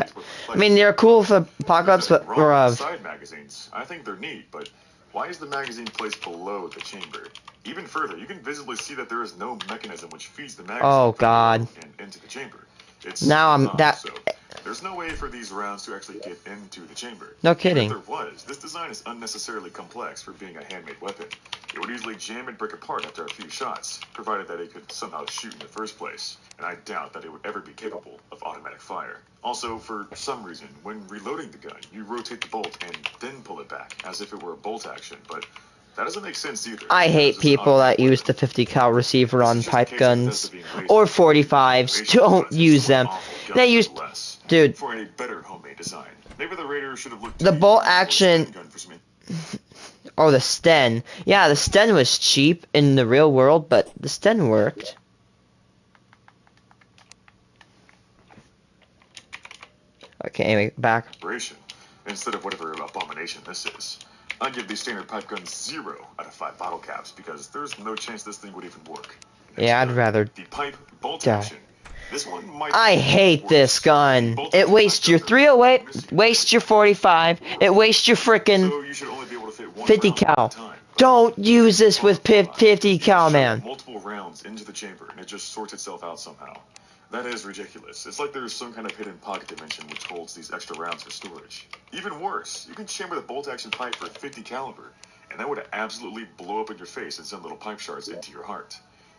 S1: I mean, they're cool for Apocalypse, but
S9: Side magazines, I think they're neat, but why is the magazine placed below the chamber? Even further, you can visibly see that there is no mechanism which feeds the magazine
S1: Oh God.
S9: and into the chamber. It's
S1: now I'm that.
S9: So there's no way for these rounds to actually get into the chamber.
S1: No kidding.
S9: Even if there was, this design is unnecessarily complex for being a handmade weapon. It would easily jam and break apart after a few shots, provided that it could somehow shoot in the first place, and I doubt that it would ever be capable of automatic fire. Also, for some reason, when reloading the gun, you rotate the bolt and then pull it back, as if it were a bolt action, but that doesn't make sense either.
S1: I hate people that use the 50 cal receiver on pipe guns or 45s. Don't use them. They use, dude.
S9: For a better homemade design, maybe the Raider should have looked.
S1: The bolt action. Oh, the Sten. Yeah, the Sten was cheap in the real world, but the Sten worked. Okay, anyway, back.
S9: Instead of whatever abomination this is. I give these standard pipe guns 0 out of 5 bottle caps because there's no chance this thing would even work.
S1: Yeah, I'd rather
S9: the pipe bolt action. This one might
S1: I hate this gun. It wastes your 308, wastes your 45, it wastes your frickin' 50 cal. Don't use this with 50 cal, man.
S9: Multiple rounds into the chamber and it just sorts itself out somehow. That is ridiculous. It's like there's some kind of hidden pocket dimension which holds these extra rounds for storage. Even worse, you can chamber the bolt action pipe for 50 caliber, and that would absolutely blow up in your face and send little pipe shards into your heart.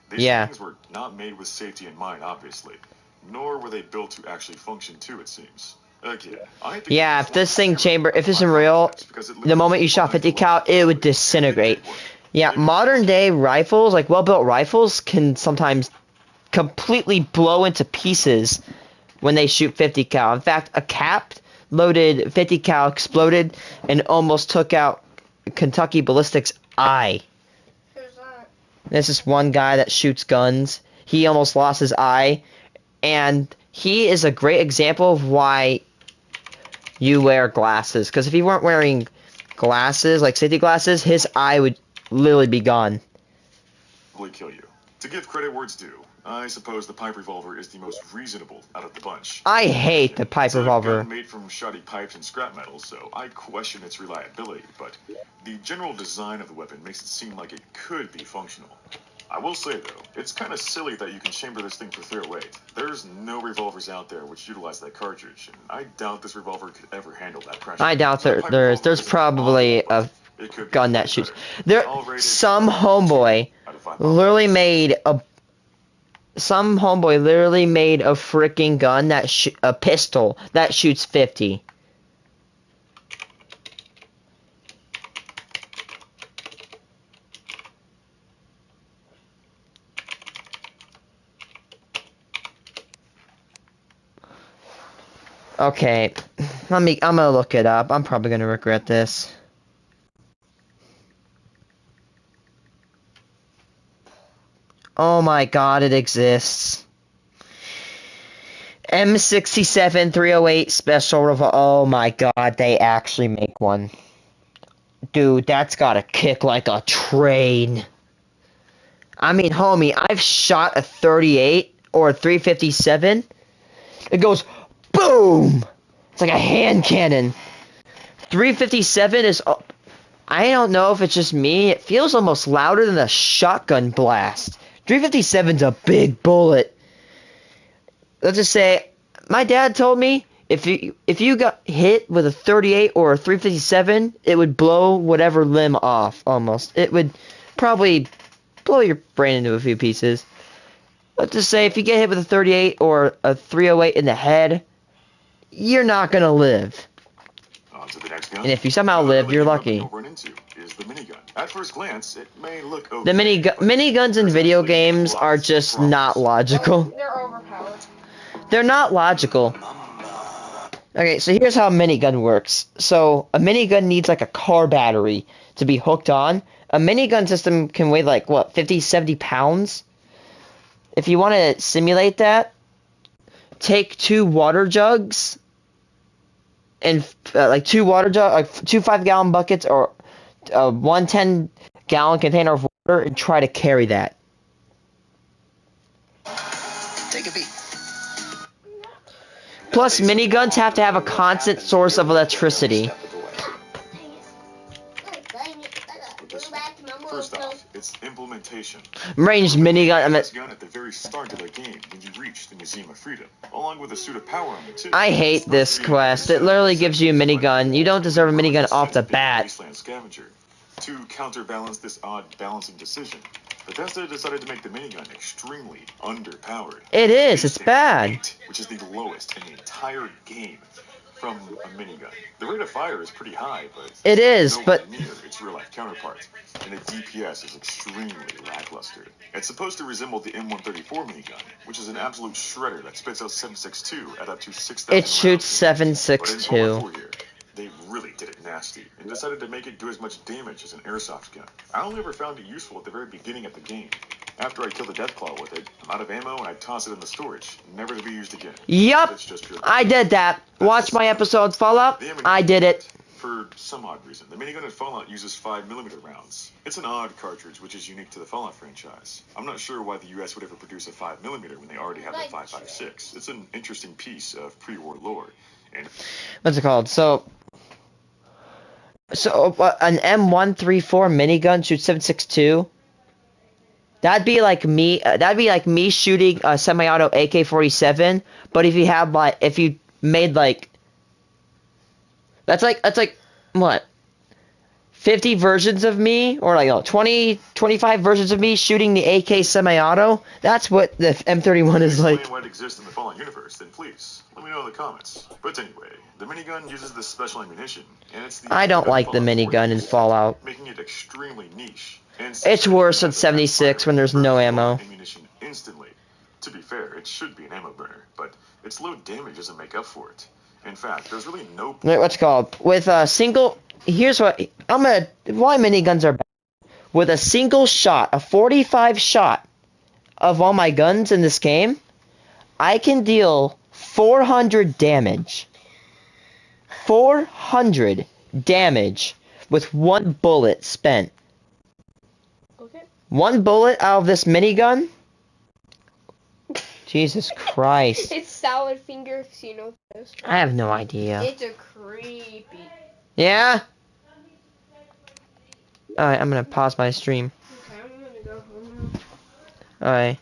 S9: These things were not made with safety in mind, obviously, nor were they built to actually function too, it seems. Again,
S1: yeah, if this thing chamber, if it's in real, the moment you shot 50 cal, it would disintegrate. Yeah, modern day rifles, like well-built rifles, can sometimes completely blow into pieces when they shoot 50 cal. In fact, a cap loaded 50 cal exploded and almost took out Kentucky Ballistic's eye.
S13: Who's that?
S1: This is one guy that shoots guns. He almost lost his eye, and he is a great example of why you wear glasses. Because if he weren't wearing glasses, like safety glasses, his eye would literally be gone.
S9: Kill you. To give credit where it's due, I suppose the pipe revolver is the most reasonable out of the bunch.
S1: I hate the pipe revolver.
S9: It's made from shoddy pipes and scrap metal, so I question its reliability, but the general design of the weapon makes it seem like it could be functional. I will say, though, it's kind of silly that you can chamber this thing for 308. There's no revolvers out there which utilize that cartridge, and I doubt this revolver could ever handle that pressure.
S1: I doubt there is. There's probably a gun that shoots. Some homeboy literally made a freaking gun that a pistol that shoots 50. Okay, I'm gonna look it up. I'm probably gonna regret this. Oh my god, it exists. M67 308 special revolver. Oh my god, they actually make one. Dude, that's gotta kick like a train. I mean, homie, I've shot a 38 or a 357. It goes boom! It's like a hand cannon. 357 is... I don't know if it's just me. It feels almost louder than a shotgun blast. 357's a big bullet. Let's just say, my dad told me if you got hit with a 38 or a 357, it would blow whatever limb off, almost. It would probably blow your brain into a few pieces. Let's just say if you get hit with a 38 or a 308 in the head, you're not gonna live. And if you somehow live, you're lucky.
S9: At first glance, it may look okay.
S1: The miniguns in video games are just not logical.
S13: They're overpowered.
S1: They're not logical. Okay, so here's how a minigun works. So a minigun needs like a car battery to be hooked on. A minigun system can weigh like what, 50, 70 pounds? If you want to simulate that, take 2 water jugs and like 2 5-gallon buckets or 1 10-gallon container of water and try to carry that.
S10: Take a beat.
S1: Plus, miniguns have to have a constant source of electricity.
S9: First off, it's implementation.
S1: Ranged minigun. I mean,
S9: This gun at the very start of the game when you reach the Museum of Freedom, along with a suit of power on it too.
S1: I hate this quest. It literally gives you a minigun. You don't deserve a minigun off the bat.
S9: Wasteland scavenger. To counterbalance this odd balancing decision, Bethesda decided to make the minigun extremely underpowered.
S1: It is. It's bad.
S9: 8, which is the lowest in the entire game from a minigun. The rate of fire is pretty high, but
S1: it is,
S9: nowhere
S1: but
S9: near its real-life counterpart, and the DPS is extremely lackluster. It's supposed to resemble the M134 minigun, which is an absolute shredder that spits out 7.62 at up to 6,000
S1: it shoots
S9: rounds. But in
S1: 7.62.
S9: Fallout 4 here, they really did it nasty, and decided to make it do as much damage as an airsoft gun. I only ever found it useful at the very beginning of the game. After I killed a Deathclaw with it, I'm out of ammo and I toss it in the storage, never to be used again.
S1: Yup,
S9: It's just pure
S1: I did that. Watch my episode Fallout. I did it.
S9: For some odd reason, the minigun in Fallout uses 5mm rounds. It's an odd cartridge, which is unique to the Fallout franchise. I'm not sure why the US would ever produce a 5mm when they already have the 5.56. It's an interesting piece of pre-war lore. And
S1: What's it called? So an M134 minigun shoots 7.62. That'd be like me. That'd be like me shooting a semi-auto AK-47. But if you have like, if you made like, that's like what? 50 versions of me, or like 20, 25 versions of me shooting the AK semi-auto. That's what the M31 is like.
S9: Explain what exists in the Fallout universe, then please let me know in the comments. But anyway, the minigun uses this special ammunition, and it's the
S1: I don't like the minigun in Fallout.
S9: making it extremely niche. And
S1: It's worse than 76 when there's no ammo.
S9: Ammunition instantly. To be fair, it should be an ammo burner, but its low damage doesn't make up for it. In fact, there's really no.
S1: What's it called? With a single. Here's what I'm gonna. Why miniguns are bad. With a single shot, a 45 shot of all my guns in this game, I can deal 400 damage. 400 damage with one bullet spent.
S13: Okay.
S1: One bullet out of this minigun? Jesus Christ.
S13: It's Salad Finger, if you know this.
S1: I have no idea.
S13: It's a creepy.
S1: Yeah? Alright, I'm gonna pause my stream.
S13: Okay, I'm gonna go home now.
S1: Alright.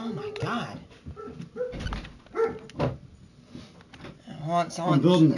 S1: Oh my god. I want someone.
S2: I'm building.